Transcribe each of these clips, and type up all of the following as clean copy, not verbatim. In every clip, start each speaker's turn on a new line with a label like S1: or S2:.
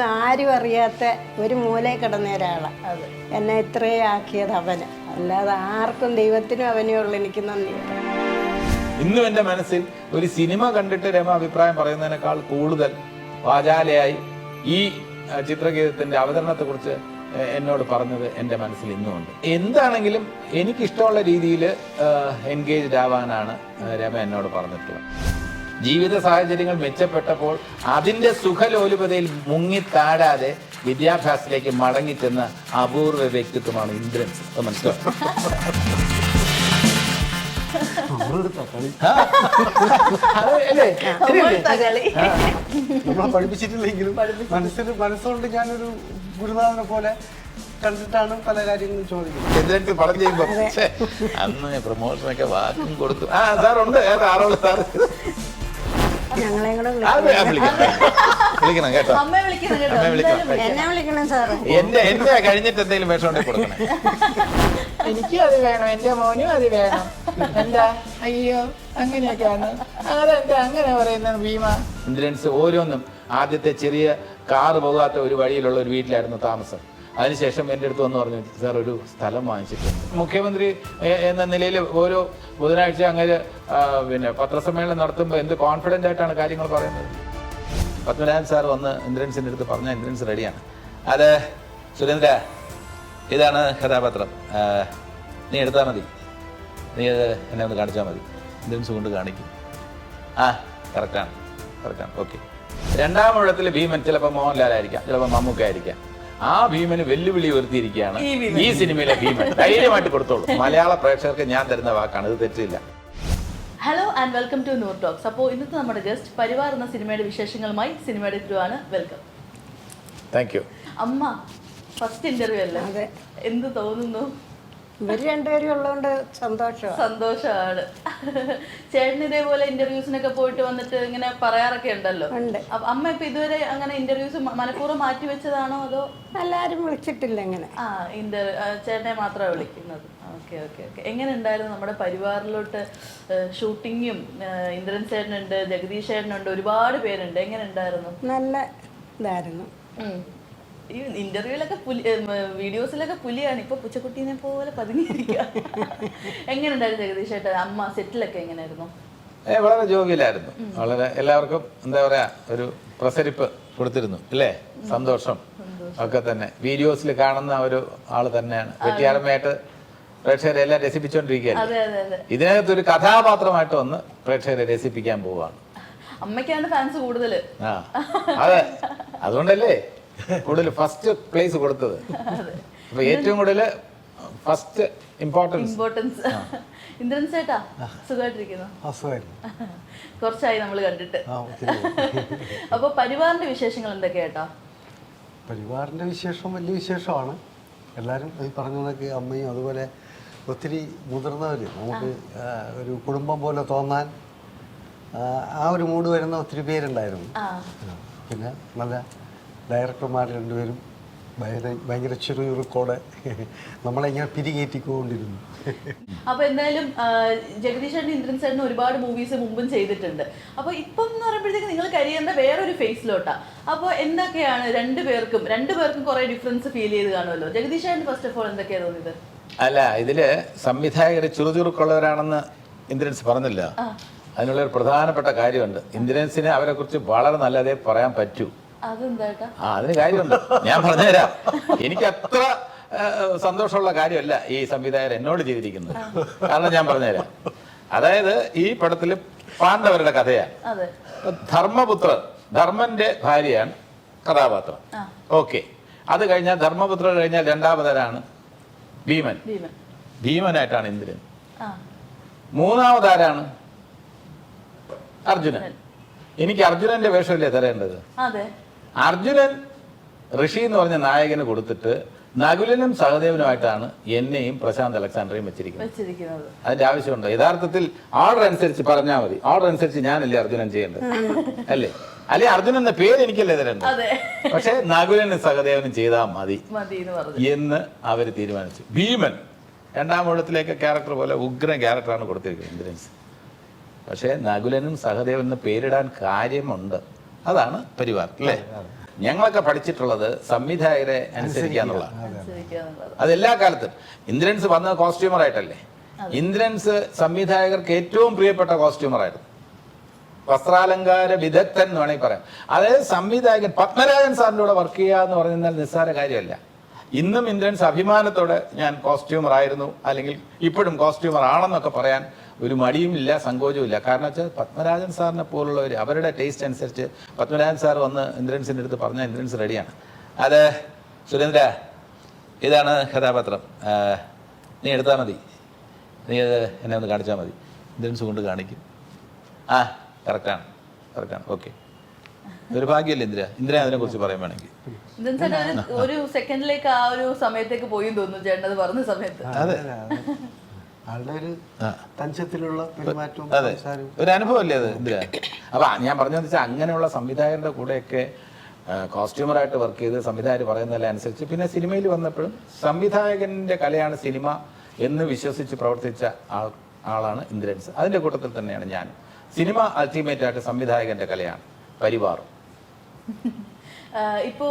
S1: ആരും അറിയാത്ത ഒരു മൂലയിൽ കിടന്ന ഒരാളാണ് എന്നെ ഇത്രയും ആക്കിയത് അവന്. അല്ലാതെ ആർക്കും ദൈവത്തിനും അവനേ ഉള്ളു എനിക്ക് നന്ദി.
S2: ഇന്നും എൻ്റെ മനസ്സിൽ ഒരു സിനിമ കണ്ടിട്ട് രമ അഭിപ്രായം പറയുന്നതിനേക്കാൾ കൂടുതൽ വാചാലയായി ഈ ചിത്രഗീതത്തിന്റെ അവതരണത്തെക്കുറിച്ച് എന്നോട് പറഞ്ഞത് എൻ്റെ മനസ്സിൽ ഇന്നുമുണ്ട്. എന്താണെങ്കിലും എനിക്കിഷ്ടമുള്ള രീതിയിൽ എൻഗേജ്ഡ് ആവാനാണ് രമ എന്നോട് പറഞ്ഞിട്ടുള്ളത്. ജീവിത സാഹചര്യങ്ങൾ മെച്ചപ്പെട്ടപ്പോൾ അതിന്റെ സുഖലോലുപതയിൽ മുങ്ങിത്താടാതെ വിദ്യാഭ്യാസത്തിലേക്ക് മടങ്ങിച്ചെന്ന അപൂർവ വ്യക്തിത്വമാണ് ഇന്ദ്രൻസ്. മനസ്സിലാവും.
S3: നമ്മളെ പഠിപ്പിച്ചിട്ടില്ലെങ്കിലും മനസ്സുകൊണ്ട് ഞാനൊരു ഗുരുനാഥനെ പോലെ കണ്ടിട്ടാണ് പല കാര്യങ്ങളും ചോദിക്കുന്നത്.
S2: ഇന്ദ്രൻസ് പറഞ്ഞു ചെയ്യുമ്പോ അന്ന് പ്രൊമോഷനൊക്കെ വാക്കും കൊടുത്തു. ആ സാറുണ്ട് ആറോള് സാർ
S1: ഞങ്ങളെ കൂടെ
S2: വിളിക്കണം കേട്ടോ.
S1: എന്നെ വിളിക്കണം സാറ്.
S2: എന്റെ കഴിഞ്ഞിട്ട് എന്തെങ്കിലും വേഷം ഉണ്ടെങ്കിൽ കൊടുക്കണം. എനിക്കും അത് വേണം, എന്റെ മോനും അത് വേണം. എന്താ അയ്യോ അങ്ങനെയൊക്കെയാണ് അതെന്താ അങ്ങനെ പറയുന്നത് ഭീമ. ഇന്ദ്രൻസ് ഓരോന്നും ആദ്യത്തെ ചെറിയ കാറ് പോകാത്ത ഒരു വഴിയിലുള്ള ഒരു വീട്ടിലായിരുന്നു താമസം. അതിനുശേഷം എൻ്റെ അടുത്ത് വന്ന് പറഞ്ഞു, സാർ ഒരു സ്ഥലം വാങ്ങിച്ചിട്ടുണ്ട്. മുഖ്യമന്ത്രി എന്ന നിലയിൽ ഓരോ ബുധനാഴ്ച അങ്ങനെ പിന്നെ പത്രസമ്മേളനം നടത്തുമ്പോൾ എന്ത് കോൺഫിഡൻ്റ് ആയിട്ടാണ് കാര്യങ്ങൾ പറയുന്നത്. പത്മനാഭൻ സാർ വന്ന് ഇന്ദ്രൻസിൻ്റെ അടുത്ത് പറഞ്ഞാൽ ഇന്ദ്രൻസ് റെഡിയാണ്. അത് സുരേന്ദ്ര ഇതാണ് കഥാപാത്രം, നീ എടുത്താൽ മതി, നീ അത് എന്നെ ഒന്ന് കാണിച്ചാൽ മതി. ഇന്ദ്രൻസ് കൊണ്ട് കാണിക്കും. ആ കറക്റ്റാണ് ഓക്കെ. രണ്ടാം ഊഴത്തിൽ ഭീമൻ ചിലപ്പോൾ മോഹൻലാലായിരിക്കാം, ചിലപ്പോൾ മമ്മൂക്കായിരിക്കാം. ആ ഭീമന് വെല്ലുവിളി ഉയർത്തിയിരിക്കുകയാണ് ഈ സിനിമയിലെ ഭീമൻ. ധൈര്യമായിട്ട് കൊടുത്തോളൂ. മലയാള പ്രേക്ഷകർക്ക് ഞാൻ തരുന്ന വാക്കാണ്, ഇത് തെറ്റില്ല.
S4: Hello and welcome to Noor talks. അപ്പോൾ ഇന്നത്തെ നമ്മുടെ ഗസ്റ്റ് പരിവാർ എന്ന സിനിമയുടെ വിശേഷങ്ങളുമായി സിനിമയുടെ ക്രൂ ആണ്. വെൽക്കം.
S2: Thank you.
S4: അമ്മ ഫസ്റ്റ് ഇന്റർവ്യൂ അല്ലേ, എന്ത് തോന്നുന്നു?
S1: ഇവര് രണ്ടുപേരും ഉള്ളതുകൊണ്ട്
S4: സന്തോഷമാണ്. ചേട്ടൻ ഇതേപോലെ ഇന്റർവ്യൂസിനൊക്കെ പോയിട്ട് വന്നിട്ട് ഇങ്ങനെ പറയാറൊക്കെ ഉണ്ടല്ലോ. അമ്മ ഇപ്പൊ ഇതുവരെ അങ്ങനെ ഇന്റർവ്യൂസ് മനഃപൂർവ്വം മാറ്റി വെച്ചതാണോ അതോ?
S1: എല്ലാരും വിളിച്ചിട്ടില്ല ഇങ്ങനെ.
S4: ചേട്ടനെ മാത്രമാണ് വിളിക്കുന്നത്. ഓക്കെ. എങ്ങനെ ഉണ്ടായിരുന്നു നമ്മുടെ പരിവാറിലോട്ട് ഷൂട്ടിങ്ങും? ഇന്ദ്രൻ ചേട്ടനുണ്ട്, ജഗദീഷ് ചേട്ടനുണ്ട്, ഒരുപാട് പേരുണ്ട്. എങ്ങനെ ഉണ്ടായിരുന്നു?
S1: നല്ല ഇതായിരുന്നു.
S4: ഈ ഇന്റർവ്യൂലൊക്കെ വീഡിയോസിലൊക്കെ പുലിയാണ്, ഇപ്പൊ പൂച്ചക്കുട്ടീനെ പോലെ പതുങ്ങിയിരിക്കുക. എങ്ങനെ ഉണ്ടായിരുന്നു ജഗദീഷ് ചേട്ടൻ? അമ്മ സെറ്റിലൊക്കെ എങ്ങനെയായിരുന്നു?
S2: വളരെ ജോവിയലായിരുന്നു. വളരെ എല്ലാവർക്കും എന്താ പറയാ ഒരു പ്രസരിപ്പ് കൊടുത്തിരുന്നു അല്ലേ, സന്തോഷം ഒക്കെ തന്നെ. വീഡിയോസിൽ കാണുന്ന ഒരു ആള് തന്നെയാണ്. വെട്ടിയാറമ്മയായിട്ട് പ്രേക്ഷകരെ എല്ലാം രസിപ്പിച്ചുകൊണ്ടിരിക്കുകയാണ്. ഇതിനകത്ത് ഒരു കഥാപാത്രമായിട്ട് വന്ന് പ്രേക്ഷകരെ രസിപ്പിക്കാൻ പോവുകയാണ്.
S4: അമ്മയ്ക്കാണ് ഫാൻസ് കൂടുതൽ.
S2: അതെ, അതുകൊണ്ടല്ലേ കൂടുതൽ ഫസ്റ്റ് പ്ലേസ് കൊടുത്തത്. അപ്പൊ ഏറ്റവും കൂടുതൽ ഫസ്റ്റ് ഇമ്പോർട്ടൻസ്.
S4: ഇന്ദ്രൻ ചേട്ടാ സുഖമായിട്ടിരിക്കുന്നു? കുറച്ചായി നമ്മൾ കണ്ടിട്ട്. അപ്പൊ പരിവാറിന്റെ വിശേഷങ്ങൾ എന്തൊക്കെയാ?
S3: പരിവാറിന്റെ വിശേഷം വലിയ വിശേഷമാണ്. എല്ലാവരും ഈ പറഞ്ഞതൊക്കെ അമ്മയും അതുപോലെ ഒത്തിരി മുതിർന്നവര് നമുക്ക് ഒരു കുടുംബം പോലെ തോന്നാൻ ആ ഒരു മൂഡ് വരുന്ന ഒത്തിരി പേരുണ്ടായിരുന്നു. പിന്നെ നല്ല ഡയറക്ടർമാർ രണ്ടുപേരും ഭയങ്കര ചുറുചുറുക്കോടെ നമ്മളെ ഇങ്ങനെ പിരികേറ്റിക്കൊണ്ടിരുന്നു.
S4: അപ്പൊ എന്തായാലും ജഗദീഷ് ചേട്ടൻ ഇന്ദ്രൻ ചേട്ടൻ ഒരുപാട് മൂവീസ് മുമ്പും ചെയ്തിട്ടുണ്ട്. അപ്പൊ ഇപ്പം എന്ന് പറയുമ്പോഴത്തേക്ക് നിങ്ങൾ കരിയറിന്റെ വേറൊരു ഫേസിലോട്ടാ. അപ്പൊ എന്തൊക്കെയാണ് രണ്ടുപേർക്കും കുറെ ഡിഫറൻസ് ഫീൽ ചെയ്ത് കാണുമല്ലോ. ജഗദീഷ് ചേട്ടൻ ഫസ്റ്റ് ഓഫ് ഓൾ എന്തൊക്കെയാ തോന്നിയത്?
S2: അല്ല, ഇതില് സംവിധായകർ ചുറുചുറുക്കുള്ളവരാണെന്ന് ഇന്ദ്രൻസ് പറഞ്ഞില്ല. അതിനുള്ളൊരു പ്രധാനപ്പെട്ട കാര്യമുണ്ട്. ഇന്ദ്രൻസിനെ അവരെ കുറിച്ച് വളരെ നല്ലതേ പറയാൻ പറ്റൂ. അതിന് കാര്യമുണ്ട്, ഞാൻ പറഞ്ഞുതരാം. എനിക്ക് അത്ര സന്തോഷമുള്ള കാര്യമല്ല ഈ സംവിധായകർ എന്നോട് ചെയ്തിരിക്കുന്നത്. കാരണം ഞാൻ പറഞ്ഞുതരാം. അതായത് ഈ പടത്തില് പാണ്ഡവരുടെ കഥയാണ്. ധർമ്മന്റെ ഭാര്യയാണ് കഥാപാത്രം. ഓക്കെ, അത് കഴിഞ്ഞാൽ ധർമ്മപുത്ര കഴിഞ്ഞാൽ രണ്ടാമതാരാണ്? ഭീമനായിട്ടാണ് ഇന്ദ്രൻ. മൂന്നാമതാരാണ്? അർജുനൻ. എനിക്ക് അർജുനന്റെ വേഷമല്ലേ തരേണ്ടത്? അർജുനൻ ഋഷി എന്ന് പറഞ്ഞ നായകന് കൊടുത്തിട്ട് നകുലനും സഹദേവനുമായിട്ടാണ് എന്നെയും പ്രശാന്ത് അലക്സാണ്ടറേയും വെച്ചിരിക്കുന്നത്. അതിന്റെ ആവശ്യമുണ്ട്? യഥാർത്ഥത്തിൽ ഓർഡർ അനുസരിച്ച് പറഞ്ഞാൽ മതി. ഓർഡർ അനുസരിച്ച് ഞാനല്ലേ അർജുനൻ ചെയ്യേണ്ടത് അല്ലേ അർജുനൻ എന്ന പേര് എനിക്കല്ലേ തരേണ്ടത്. പക്ഷെ നകുലനും സഹദേവനും ചെയ്താൽ മതി എന്ന് അവര് തീരുമാനിച്ചു. ഭീമൻ രണ്ടാം ഊഴത്തിലേക്ക് ക്യാരക്ടർ പോലെ ഉഗ്രൻ ക്യാരക്ടറാണ് കൊടുത്തിരിക്കുന്നത് ഇന്ദ്രൻസ്. പക്ഷെ നകുലനും സഹദേവനും പേരിടാൻ കാര്യമുണ്ട്. അതാണ് പരിവാർ അല്ലേ? ഞങ്ങളൊക്കെ പഠിച്ചിട്ടുള്ളത് സംവിധായകരെ അനുസരിക്കാന്നുള്ള.
S4: അനുസരിക്കാന്നുള്ളത്.
S2: അത് എല്ലാ കാലത്തും. ഇന്ദ്രൻസ് വന്നത് കോസ്റ്റ്യൂമർ ആയിട്ടല്ലേ? ഇന്ദ്രൻസ് സംവിധായകർക്ക് ഏറ്റവും പ്രിയപ്പെട്ട കോസ്റ്റ്യൂമർ ആയിരുന്നു, വസ്ത്രാലങ്കാര വിദഗ്ധൻ എന്ന് വേണമെങ്കിൽ പറയാം. അതായത് സംവിധായകൻ പത്മരാജൻ സാറിൻ്റെ കൂടെ വർക്ക് ചെയ്യുക എന്ന് പറഞ്ഞാൽ നിസ്സാര കാര്യമല്ല. ഇന്നും ഇന്ദ്രൻസ് അഭിമാനത്തോടെ ഞാൻ കോസ്റ്റ്യൂമർ ആയിരുന്നു, അല്ലെങ്കിൽ ഇപ്പോഴും കോസ്റ്റ്യൂമർ ആണെന്നൊക്കെ പറയാൻ ഒരു മടിയുമില്ല, സങ്കോചവുമില്ല. കാരണം വെച്ചാൽ പത്മരാജൻ സാറിനെ പോലുള്ളവർ അവരുടെ ടേസ്റ്റ് അനുസരിച്ച് പത്മരാജൻ സാർ വന്ന് ഇന്ദ്രൻസിൻ്റെ അടുത്ത് പറഞ്ഞാൽ ഇന്ദ്രൻസ് റെഡിയാണ്. അത് സുരേന്ദ്ര, ഇതാണ് കഥാപാത്രം, നീ എടുത്താൽ മതി, നീ അത് എന്നെ ഒന്ന് കാണിച്ചാൽ മതി. ഇന്ദ്രൻസ് കൊണ്ട് കാണിക്കും. ആ കറക്റ്റാണ്, ഓക്കെ. ഇതൊരു ഭാഗ്യമല്ലേ ഇന്ദ്ര അതിനെക്കുറിച്ച് പറയാൻ വേണമെങ്കിൽ.
S4: ഒരു സെക്കൻഡിലേക്ക് ആ ഒരു സമയത്തേക്ക് പോയി തോന്നുന്നു ചേട്ടൻ അത് പറഞ്ഞ സമയത്ത്.
S2: അതെ,
S3: ആളുടെ ഒരു തഞ്ചത്തിലുള്ള പെരുമാറ്റവും
S2: അതെ, ഒരു അനുഭവമല്ലേ അത് ഇന്ദ്ര. അപ്പൊ ഞാൻ പറഞ്ഞതെന്ന് വെച്ചാൽ അങ്ങനെയുള്ള സംവിധായകരുടെ കൂടെയൊക്കെ കോസ്റ്റ്യൂമറായിട്ട് വർക്ക് ചെയ്ത് സംവിധായകർ പറയുന്നതിനെ അനുസരിച്ച് പിന്നെ സിനിമയിൽ വന്നപ്പോഴും സംവിധായകന്റെ കലയാണ് സിനിമ എന്ന് വിശ്വസിച്ച് പ്രവർത്തിച്ച ആളാണ് ഇന്ദ്രൻസ്. അതിന്റെ കൂട്ടത്തിൽ തന്നെയാണ് ഞാൻ. സിനിമ അൾട്ടിമേറ്റ് ആയിട്ട് സംവിധായകന്റെ കലയാണ്, പരിവാർ.
S4: ഇപ്പോ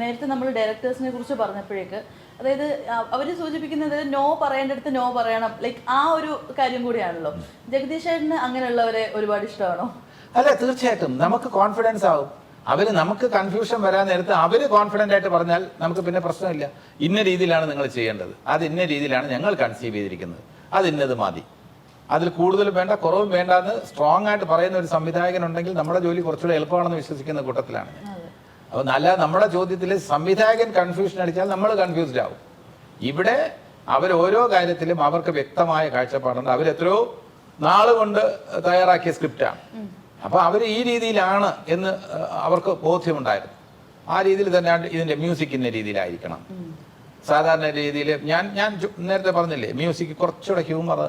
S4: നേരത്തെ നമ്മൾ ഡയറക്ടേഴ്സിനെ കുറിച്ച് പറഞ്ഞപ്പോഴേക്ക്, അതായത് അവർ സൂചിപ്പിക്കുന്നത് നോ പറയേണ്ടടുത്ത് നോ പറയണം, ലൈക്ക് ആ ഒരു കാര്യം കൂടിയാണല്ലോ. ജഗദീഷ് ചേട്ടന് അങ്ങനെയുള്ളവരെ ഒരുപാട് ഇഷ്ടമാണോ?
S2: അല്ല, തീർച്ചയായിട്ടും നമുക്ക് കോൺഫിഡൻസ് ആവും. നമുക്ക് കൺഫ്യൂഷൻ വരാൻ നേരത്ത് അവര് കോൺഫിഡന്റ് ആയിട്ട് പറഞ്ഞാൽ നമുക്ക് പിന്നെ പ്രശ്നമില്ല. ഇന്ന രീതിയിലാണ് നിങ്ങൾ ചെയ്യേണ്ടത്, അത് ഇന്ന രീതിയിലാണ് ഞങ്ങൾ കൺസീവ് ചെയ്തിരിക്കുന്നത്, അത് ഇന്നത് മതി, അതിൽ കൂടുതലും വേണ്ട കുറവും വേണ്ട എന്ന് സ്ട്രോങ് ആയിട്ട് പറയുന്ന ഒരു സംവിധായകൻ ഉണ്ടെങ്കിൽ നമ്മുടെ ജോലി കുറച്ചുകൂടെ എളുപ്പമാണെന്ന് വിശ്വസിക്കുന്ന കൂട്ടത്തിലാണ്. അപ്പൊ നമ്മുടെ ചോദ്യത്തിൽ സംവിധായകൻ കൺഫ്യൂഷൻ അടിച്ചാൽ നമ്മൾ കൺഫ്യൂസ്ഡ് ആവും. ഇവിടെ അവർ ഓരോ കാര്യത്തിലും അവർക്ക് വ്യക്തമായ കാഴ്ചപ്പാടുണ്ട്. അവരെത്രയോ നാളുകൊണ്ട് തയ്യാറാക്കിയ സ്ക്രിപ്റ്റാണ്. അപ്പൊ അവർ ഈ രീതിയിലാണ് എന്ന് അവർക്ക് ബോധ്യമുണ്ടായിരുന്നു. ആ രീതിയിൽ തന്നെ ഇതിന്റെ മ്യൂസിക് ഇന്ന രീതിയിലായിരിക്കണം. സാധാരണ രീതിയിൽ ഞാൻ നേരത്തെ പറഞ്ഞില്ലേ, മ്യൂസിക് കുറച്ചുകൂടെ ഹ്യൂമർ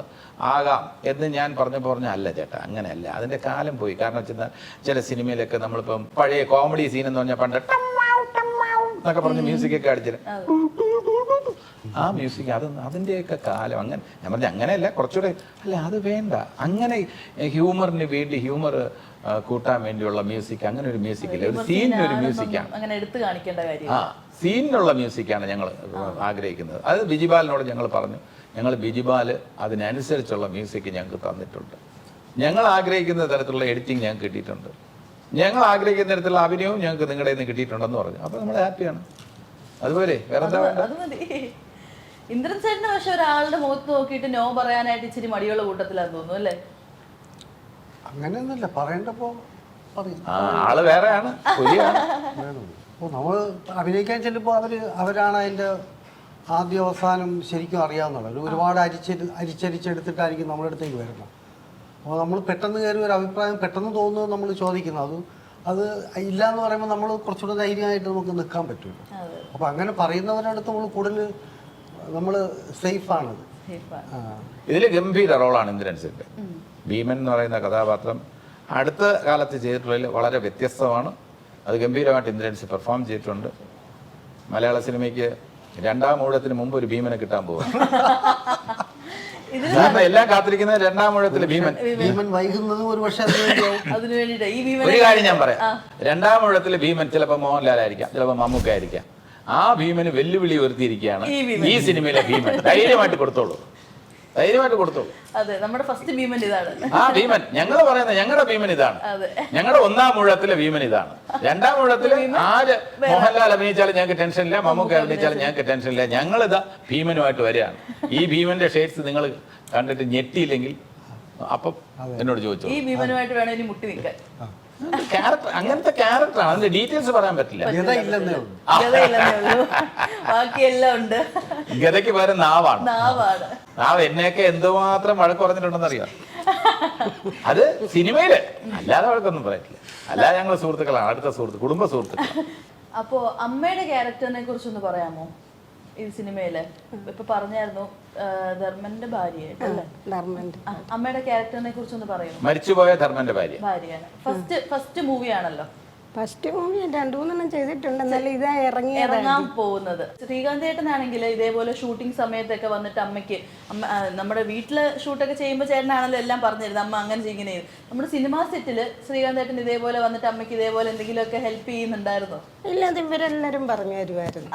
S2: ആകാം എന്ന് ഞാൻ പറഞ്ഞപ്പോൾ അല്ല ചേട്ടാ, അങ്ങനെയല്ല, അതിന്റെ കാലം പോയി. കാരണം വെച്ചാൽ ചില സിനിമയിലൊക്കെ നമ്മളിപ്പം പഴയ കോമഡി സീൻ എന്ന് പറഞ്ഞാൽ പണ്ട് എന്നൊക്കെ പറഞ്ഞ് മ്യൂസിക്കൊക്കെ അടിച്ചിട്ട് ആ മ്യൂസിക് അതിൻ്റെയൊക്കെ കാലം. അങ്ങനെ ഞാൻ പറഞ്ഞ അങ്ങനെയല്ല, കുറച്ചുകൂടെ അല്ല, അത് വേണ്ട. അങ്ങനെ ഹ്യൂമറിന് വേണ്ടി ഹ്യൂമർ കൂട്ടാൻ വേണ്ടിയുള്ള മ്യൂസിക്, അങ്ങനെ ഒരു മ്യൂസിക് ഇല്ല. ഒരു സീനിനൊരു മ്യൂസിക്കാണ്, ആ സീനിനുള്ള മ്യൂസിക്കാണ് ഞങ്ങൾ ആഗ്രഹിക്കുന്നത്. അത് ബിജിബാലിനോട് ഞങ്ങൾ പറഞ്ഞു. ഞങ്ങൾ ബിജിബാൽ അതിനനുസരിച്ചുള്ള മ്യൂസിക് ഞങ്ങൾക്ക് തന്നിട്ടുണ്ട്. ഞങ്ങൾ ആഗ്രഹിക്കുന്ന തരത്തിലുള്ള എഡിറ്റിംഗ് ഞങ്ങൾക്ക് കിട്ടിയിട്ടുണ്ട്. ഞങ്ങൾ ആഗ്രഹിക്കുന്ന തരത്തിലുള്ള അഭിനയവും ഞങ്ങൾക്ക് നിങ്ങളുടെ നിന്ന് കിട്ടിയിട്ടുണ്ടെന്ന് പറഞ്ഞു. അപ്പോൾ നമ്മൾ ഹാപ്പിയാണ്. അതുപോലെ വേറെ എന്താ വേണ്ട?
S4: ഇന്ദ്രൻ ചേട്ടന് പക്ഷെ ഒരാളുടെ മുഖത്ത് നോക്കിയിട്ട് നോ പറയാനായിട്ട് ഇച്ചിരി മടിയുള്ള കൂട്ടത്തിലാന്ന് തോന്നുന്നു അല്ലേ?
S3: അങ്ങനെയൊന്നുമില്ല, പറയേണ്ടപ്പോ
S2: ആള് വേറെയാണ്.
S3: നമ്മൾ അഭിനയിക്കാൻ ചെല്ലുമ്പോൾ അവരാണ് അതിന്റെ ആദ്യ അവസാനം ശരിക്കും അറിയാവുന്നത്. ഒരുപാട് അരിച്ചരിച്ചെടുത്തിട്ടായിരിക്കും നമ്മുടെ അടുത്തേക്ക് വരുന്നത്. അപ്പോൾ നമ്മൾ പെട്ടെന്ന് കയറി ഒരു അഭിപ്രായം പെട്ടെന്ന് തോന്നുന്നത് നമ്മൾ ചോദിക്കുന്നത്, അത് ഇല്ല എന്ന് പറയുമ്പോൾ നമ്മൾ കുറച്ചുകൂടെ ധൈര്യമായിട്ട് നമുക്ക് നിൽക്കാൻ പറ്റുമല്ലോ. അപ്പോൾ അങ്ങനെ പറയുന്നവരടുത്ത് നമ്മൾ കൂടുതൽ നമ്മൾ സേഫാണ്.
S2: ഇതിൽ ഗംഭീര റോളാണ് ഇന്ദ്രൻസിന്റെ. ഭീമൻ എന്ന് പറയുന്ന കഥാപാത്രം അടുത്ത കാലത്ത് ചെയ്തിട്ടുള്ളതിൽ വളരെ വ്യത്യസ്തമാണ്. അത് ഗംഭീരമായിട്ട് ഇന്ദ്രൻസ് പെർഫോം ചെയ്തിട്ടുണ്ട്. മലയാള സിനിമയ്ക്ക് രണ്ടാം ഊഴത്തിന് മുമ്പ് ഒരു ഭീമനെ കിട്ടാൻ പോകും. കാരണം എല്ലാം കാത്തിരിക്കുന്നത് രണ്ടാം ഊഴത്തിൽ ഭീമൻ
S3: വൈകുന്നതും ഒരു പക്ഷേ
S2: ഒരു കാര്യം ഞാൻ പറയാം. രണ്ടാം ഊഴത്തിൽ ഭീമൻ ചിലപ്പോൾ മോഹൻലാൽ ആയിരിക്കാം, ചിലപ്പോൾ മമ്മൂക്ക ആയിരിക്കാം. ആ ഭീമന് വെല്ലുവിളി ഉയർത്തിയിരിക്കുകയാണ് ഈ സിനിമയിലെ ഭീമൻ. ധൈര്യമായിട്ട് കൊടുത്തോളൂ.
S4: അതെ, നമ്മുടെ ഫസ്റ്റ് ഭീമൻ ഇതാണ്.
S2: ആ ഭീമൻ ഞങ്ങൾ പറയുന്നത്, ഞങ്ങളുടെ ഭീമൻ ഇതാണ്. ഞങ്ങളുടെ ഒന്നാം ഊഴത്തിലെ ഭീമൻ ഇതാണ്. രണ്ടാം ഊഴത്തില് ആര് മോഹൻലാൽ അഭിനയിച്ചാലും ഞങ്ങൾക്ക് ടെൻഷനില്ല, മമ്മൂക്ക അഭിനയിച്ചാലും ഞങ്ങൾക്ക് ടെൻഷനില്ല. ഞങ്ങളിതാ ഭീമനുമായിട്ട് വരികയാണ്. ഈ ഭീമന്റെ ഷെയ്ഡ്സ് നിങ്ങൾ കണ്ടിട്ട് ഞെട്ടിയില്ലെങ്കിൽ അപ്പം എന്നോട് ചോദിച്ചു.
S4: ഈ ഭീമനുമായിട്ട് വേണം ഇനി മുട്ടി നിൽക്കാൻ.
S2: ക്യാരക്ടർ അങ്ങനത്തെ ക്യാരക്ടറാണ്. അതിന്റെ ഡീറ്റെയിൽസ് പറയാൻ പറ്റില്ല.
S4: ബാക്കിയെല്ലാം ഉണ്ട്.
S2: ഗതയ്ക്ക് പകരം നാവാണ്. നാവ് എന്നെയൊക്കെ എന്തുമാത്രം വഴക്ക് പറഞ്ഞിട്ടുണ്ടെന്ന് അറിയാം. അത് സിനിമയില്, അല്ലാതെ വഴക്കൊന്നും പറയത്തില്ല. അല്ലാതെ ഞങ്ങൾ സുഹൃത്തുക്കളാണ്, അടുത്ത കുടുംബ സുഹൃത്തുക്കൾ.
S4: അപ്പോ അമ്മയുടെ ക്യാരക്ടറിനെ കുറിച്ചൊന്ന് പറയാമോ? ഈ സിനിമയില് ഇപ്പൊ പറഞ്ഞായിരുന്നു ധർമ്മന്റെ ഭാര്യയായിട്ടല്ലേ? അമ്മയുടെ ക്യാരക്ടറിനെ കുറിച്ചൊന്ന് പറയുമോ?
S2: മരിച്ചുപോയ ധർമ്മന്റെ ഭാര്യയാണ്.
S4: ഫസ്റ്റ് മൂവിയാണല്ലോ.
S1: ഫസ്റ്റ് മൂവി 2-3 ചെയ്തിട്ടുണ്ട്, എന്നാലും ഇതാ
S4: ഇറങ്ങാൻ പോകുന്നത്. ശ്രീകാന്ത് ചേട്ടനാണെങ്കിൽ ഇതേപോലെ ഷൂട്ടിംഗ് സമയത്തൊക്കെ വന്നിട്ട് അമ്മയ്ക്ക് നമ്മുടെ വീട്ടില് ഷൂട്ടൊക്കെ ചെയ്യുമ്പോൾ ചേട്ടനാണല്ലോ എല്ലാം പറഞ്ഞിരുന്നത്, അമ്മ അങ്ങനെ ഇങ്ങനെ ചെയ്യും. നമ്മുടെ സിനിമാ സെറ്റില് ശ്രീകാന്ത് ചേട്ടൻ ഇതേപോലെ വന്നിട്ട് അമ്മയ്ക്ക് ഇതേപോലെ എന്തെങ്കിലുമൊക്കെ ഹെൽപ്പ് ചെയ്യുന്നുണ്ടായിരുന്നോ?
S1: ഇല്ല, അത് ഇവരെല്ലാരും പറഞ്ഞു തരുമായിരുന്നു.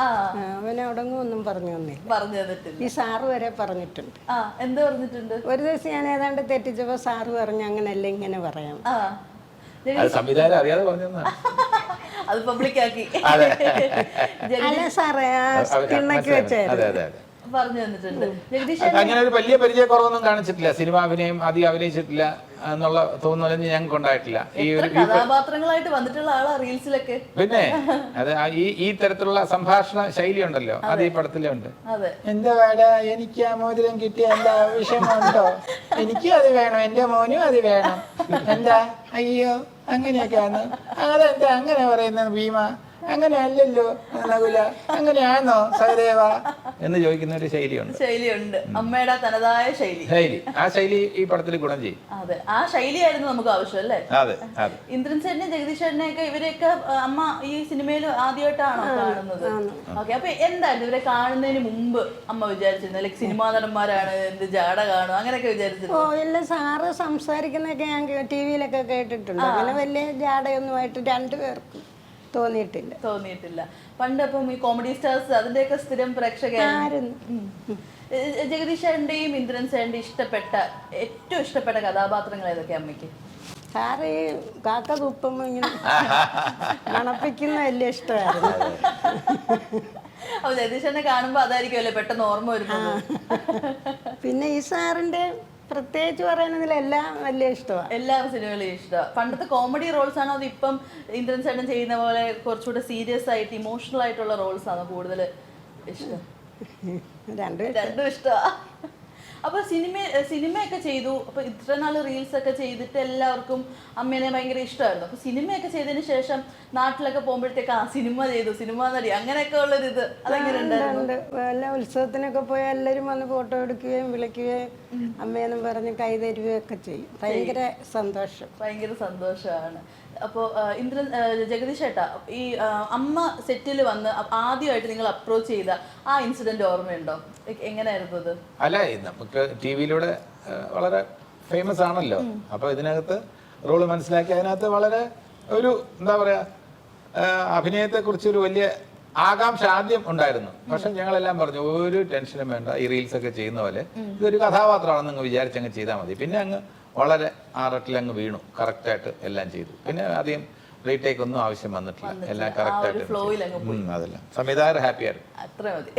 S1: അവനവിടങ്ങും ഒന്നും പറഞ്ഞു തന്നില്ല.
S4: പറഞ്ഞു തന്നിട്ടില്ല.
S1: ഈ സാറ് വരെ പറഞ്ഞിട്ടുണ്ട്.
S4: എന്ത് പറഞ്ഞിട്ടുണ്ട്?
S1: ഒരു ദിവസം ഞാൻ ഏതാണ്ട് തെറ്റിച്ചപ്പോ സാറ് പറഞ്ഞു അങ്ങനല്ല ഇങ്ങനെ പറയാം.
S2: സംവിധാനം അറിയാതെ പറഞ്ഞാ
S4: അത് പബ്ലിക്കാക്കി
S1: അല്ല സാറേ, ആ സ്കിണ്ണൊക്കെ വെച്ചായിരുന്നു
S4: പറഞ്ഞു തന്നിട്ടുണ്ട്. ജഗദീഷ്
S2: അങ്ങനെ ഒരു വലിയ പരിചയക്കുറവൊന്നും കാണിച്ചിട്ടില്ല. സിനിമ അഭിനയം അധികം അഭിനയിച്ചിട്ടില്ല എന്നുള്ള തോന്നലൊന്നും ഞങ്ങൾക്ക് ഉണ്ടായിട്ടില്ല. ഈ ഒരു
S4: കഥാപാത്രങ്ങളായിട്ട് വന്നിട്ടുള്ള ആളാ റീൽസിലൊക്കെ. പിന്നെ
S2: അത് ഈ തരത്തിലുള്ള സംഭാഷണ ശൈലി ഉണ്ടല്ലോ, അത് ഈ പടത്തിലുണ്ട്.
S4: അതെ.
S2: എന്താ വേടാ, എനിക്ക് ആ മോതിരം കിട്ടിയ എന്താ വിഷമമുണ്ടോ? എനിക്കും അത് വേണം, എന്റെ മോനും അത് വേണം. എന്താ അയ്യോ അങ്ങനെയൊക്കെയാണ്. അതെന്താ അങ്ങനെ പറയുന്നത് ഭീമ? അങ്ങനെയല്ലല്ലോ നകുല, അങ്ങനെയാണോ സഹദേവ എന്ന് ചോദിക്കുന്ന ഒരു ശൈലിയുണ്ട്.
S4: അമ്മയുടെ തനതായ ശൈലി.
S2: ആ ശൈലി ഈ പടത്തിൽ ഗുണം ചെയ്യും.
S4: അതെ, ആ ശൈലിയായിരുന്നു നമുക്ക് ആവശ്യം അല്ലേ?
S2: അതെ.
S4: ഇന്ദ്രൻ ചേട്ടനെ ജഗദീഷ് ചേട്ടനെയൊക്കെ ഇവരെയൊക്കെ അമ്മ ഈ സിനിമയിൽ ആദ്യമായിട്ടാണോ കാണുന്നത്? ഓക്കെ, അപ്പൊ എന്തായിരുന്നു ഇവരെ കാണുന്നതിന് മുമ്പ് അമ്മ വിചാരിച്ചിരുന്നത്? ലൈക് സിനിമാ നടന്മാരാണ്, എന്ത് ജാട കാണും അങ്ങനെയൊക്കെ വിചാരിച്ചിരുന്നു?
S1: ഓ ഇല്ല, സാറ് സംസാരിക്കുന്നൊക്കെ ഞാൻ ടിവിയിലൊക്കെ കേട്ടിട്ടുണ്ട്. അങ്ങനെ വലിയ ജാടയൊന്നുമായിട്ട് രണ്ടുപേർക്കും തോന്നിയിട്ടില്ല. പണ്ട് അപ്പം ഈ കോമഡി സ്റ്റാർസ് അതിന്റെയൊക്കെ സ്ഥിരം പ്രേക്ഷകരായിരുന്നു. ജഗദീഷ് ചേട്ടന്റെയും ഇന്ദ്രൻ ചേട്ടന്റെയും ഏറ്റവും ഇഷ്ടപ്പെട്ട കഥാപാത്രങ്ങൾ ഏതൊക്കെ അമ്മയ്ക്ക്? സാറ് ഈ കാക്ക തുപ്പുമ്പോ ഇങ്ങനെ മണപ്പിക്കുന്ന വലിയ ഇഷ്ടമായിരുന്നു.
S4: അപ്പൊ ജഗദീഷ് ചേട്ടനെ കാണുമ്പോ അതായിരിക്കുമല്ലേ പെട്ടെന്ന് ഓർമ്മ വരുന്നത്.
S1: പിന്നെ ഈ സാറിന്റെ പ്രത്യേകിച്ച് പറയുന്നതിലെല്ലാം വലിയ ഇഷ്ടമാണ്.
S4: എല്ലാ സിനിമകളും ഇഷ്ടമാണ്. പണ്ടത്തെ കോമഡി റോൾസ് ആണോ അത് ഇപ്പം ഇന്ദ്രൻ ചേട്ടൻ ചെയ്യുന്ന പോലെ കുറച്ചുകൂടെ സീരിയസ് ആയിട്ട് ഇമോഷണൽ ആയിട്ടുള്ള റോൾസ് ആണോ കൂടുതൽ ഇഷ്ടം? രണ്ടും ഇഷ്ടമാണ്. അപ്പൊ സിനിമയൊക്കെ ചെയ്തു. അപ്പൊ ഇത്ര നാൾ റീൽസ് ഒക്കെ ചെയ്തിട്ട് എല്ലാവർക്കും അമ്മേനെ ഭയങ്കര ഇഷ്ടമായിരുന്നു. അപ്പൊ സിനിമയൊക്കെ ചെയ്തതിന് ശേഷം നാട്ടിലൊക്കെ പോകുമ്പോഴത്തേക്ക് സിനിമ ചെയ്തു, സിനിമ നടി, അങ്ങനെയൊക്കെ ഉള്ളൊരു ഇത് അതെങ്ങനെ ഉണ്ടായിരുന്നു?
S1: എല്ലാ ഉത്സവത്തിനൊക്കെ പോയാൽ എല്ലാവരും വന്ന് ഫോട്ടോ എടുക്കുകയും വിളിക്കുകയും അമ്മയെന്നും പറഞ്ഞ് കൈ തരുകയും ഒക്കെ ചെയ്യും. ഭയങ്കര
S4: സന്തോഷമാണ്. അപ്പോൾ ജഗദീഷ് ചേട്ടാ, ഈ അമ്മ സെറ്റിൽ വന്ന് ആദ്യമായിട്ട് നിങ്ങൾ അപ്രോച്ച് ചെയ്ത ആ ഇൻസിഡന്റ് ഓർമ്മയുണ്ടോ? എങ്ങനെയായിരുന്നു അത്?
S2: അല്ല, നമുക്ക് ടിവിയിലൂടെ വളരെ ഫേമസ് ആണല്ലോ. അപ്പൊ ഇതിനകത്ത് റോള് മനസ്സിലാക്കി അതിനകത്ത് വളരെ ഒരു എന്താ പറയാ അഭിനയത്തെ കുറിച്ചൊരു വലിയ ആകാംക്ഷ ആദ്യം ഉണ്ടായിരുന്നു. പക്ഷെ ഞങ്ങളെല്ലാം പറഞ്ഞു ഒരു ടെൻഷനും വേണ്ട, ഈ റീൽസ് ഒക്കെ ചെയ്യുന്ന പോലെ ഇതൊരു കഥാപാത്രമാണെന്ന് അങ്ങ് വിചാരിച്ചങ്ങ് ചെയ്താൽ മതി. പിന്നെ അങ്ങ് വളരെ ആറട്ടിലങ്ങ് വീണു, കറക്റ്റായിട്ട് എല്ലാം ചെയ്തു. പിന്നെ അധികം റീടേക്ക് ഒന്നും ആവശ്യം വന്നിട്ടില്ല, എല്ലാം കറക്റ്റായിട്ട്. അതെല്ലാം സംവിധായകർ ഹാപ്പിയായിരുന്നു,
S4: അത്ര മതി.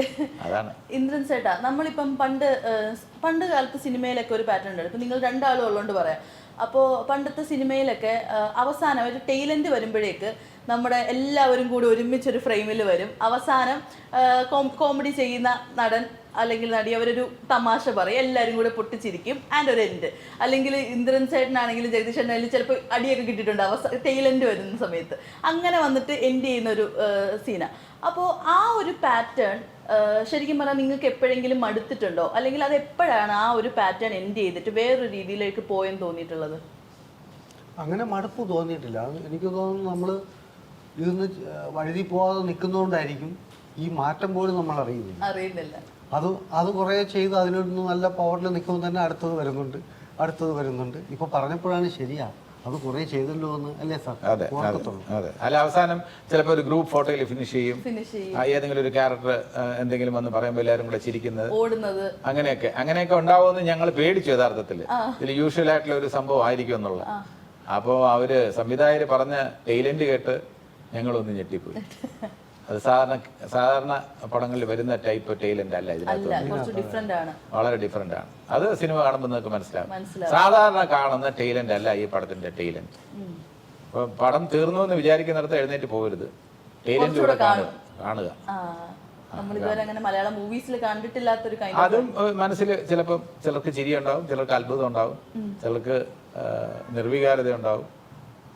S2: അതാണ്.
S4: ഇന്ദ്രൻ ചേട്ടാ, നമ്മളിപ്പം പണ്ട് കാലത്ത് സിനിമയിലൊക്കെ ഒരു പാറ്റേൺ ഉണ്ട്. ഇപ്പൊ നിങ്ങൾ രണ്ടാളും ഉള്ളതുകൊണ്ട് പറയാം. അപ്പോൾ പണ്ടത്തെ സിനിമയിലൊക്കെ അവസാനം ഒരു ടെയിലൻഡ് വരുമ്പോഴേക്ക് നമ്മുടെ എല്ലാവരും കൂടി ഒരുമിച്ചൊരു ഫ്രെയിമിൽ വരും. അവസാനം കോമഡി ചെയ്യുന്ന നടൻ അല്ലെങ്കിൽ നടി അവരൊരു തമാശ പറയും, എല്ലാവരും കൂടെ പൊട്ടിച്ചിരിക്കും, ആൻഡ് ഒരു എൻഡ്. അല്ലെങ്കിൽ ഇന്ദ്രൻ ചേട്ടനാണെങ്കിലും ജഗദീഷ് ചേട്ടനാണെങ്കിലും ചിലപ്പോൾ അടിയൊക്കെ കിട്ടിയിട്ടുണ്ട് ടെയിലൻഡ് വരുന്ന സമയത്ത്. അങ്ങനെ വന്നിട്ട് എൻഡ് ചെയ്യുന്ന ഒരു സീന. അപ്പോൾ ആ ഒരു പാറ്റേൺ ശരിക്കും പറഞ്ഞാൽ നിങ്ങൾക്ക് എപ്പോഴെങ്കിലും മടുത്തിട്ടുണ്ടോ? അല്ലെങ്കിൽ അത് എപ്പോഴാണ് ആ ഒരു പാറ്റേൺ എൻഡ് ചെയ്തിട്ട് വേറൊരു രീതിയിലേക്ക് പോയെന്ന് തോന്നിയിട്ടുള്ളത്?
S3: അങ്ങനെ മടുപ്പ് തോന്നിയിട്ടില്ല. എനിക്ക് തോന്നുന്നു നമ്മൾ വഴുതി പോകാതെ നിൽക്കുന്നതുകൊണ്ടായിരിക്കും ഈ മാറ്റം പോലും നമ്മൾ അറിയുന്നില്ല. അത് കുറേ ചെയ്ത് അതിനൊരു നല്ല പവറിൽ നിൽക്കുമ്പോൾ തന്നെ അടുത്തത് വരുന്നുണ്ട്. ഇപ്പൊ പറഞ്ഞപ്പോഴാണ് ശരിയാ, അത് കുറെ ചെയ്തല്ലോ എന്ന് അല്ലേ സാർ?
S2: അതെ. അല്ല, അവസാനം ചിലപ്പോൾ ഒരു ഗ്രൂപ്പ് ഫോട്ടോയിൽ ഫിനിഷ് ചെയ്യും. ഏതെങ്കിലും ഒരു ക്യാരക്ടർ എന്തെങ്കിലും വന്ന് പറയുമ്പോൾ എല്ലാവരും കൂടെ ചിരിക്കുന്നത്, അങ്ങനെയൊക്കെ ഉണ്ടാവുമെന്ന് ഞങ്ങൾ പേടിച്ചു. യഥാർത്ഥത്തിൽ ഇതിൽ യൂഷ്വൽ ആയിട്ടുള്ള ഒരു സംഭവം ആയിരിക്കും എന്നുള്ള. അപ്പോൾ അവര് സംവിധായകർ പറഞ്ഞ ടെയിലന്റ് കേട്ട് ഞങ്ങളൊന്ന് ഞെട്ടിപ്പോയി. അത് സാധാരണ പടങ്ങളിൽ വരുന്ന ടൈപ്പ് ടെയിലന്റ് അല്ല, ഇതിനകത്ത് വളരെ ഡിഫറെന്റ് ആണ്. അത് സിനിമ കാണുമ്പോൾ നിങ്ങൾക്ക് മനസ്സിലാവും. സാധാരണ കാണുന്ന ടെയിലന്റ് അല്ല ഈ പടത്തിന്റെ ടെയിലന്റ്. അപ്പൊ പടം തീർന്നു എന്ന് വിചാരിക്കുന്നിടത്ത് എഴുന്നേറ്റ് പോകരുത്, ടെയിലന്റ് കൂടെ കാണുക. അതും മനസ്സിൽ ചിലപ്പോൾ ചിലർക്ക് ചിരി ഉണ്ടാവും, ചിലർക്ക് അത്ഭുതം ഉണ്ടാവും, ചിലർക്ക് നിർവികാരത ഉണ്ടാവും.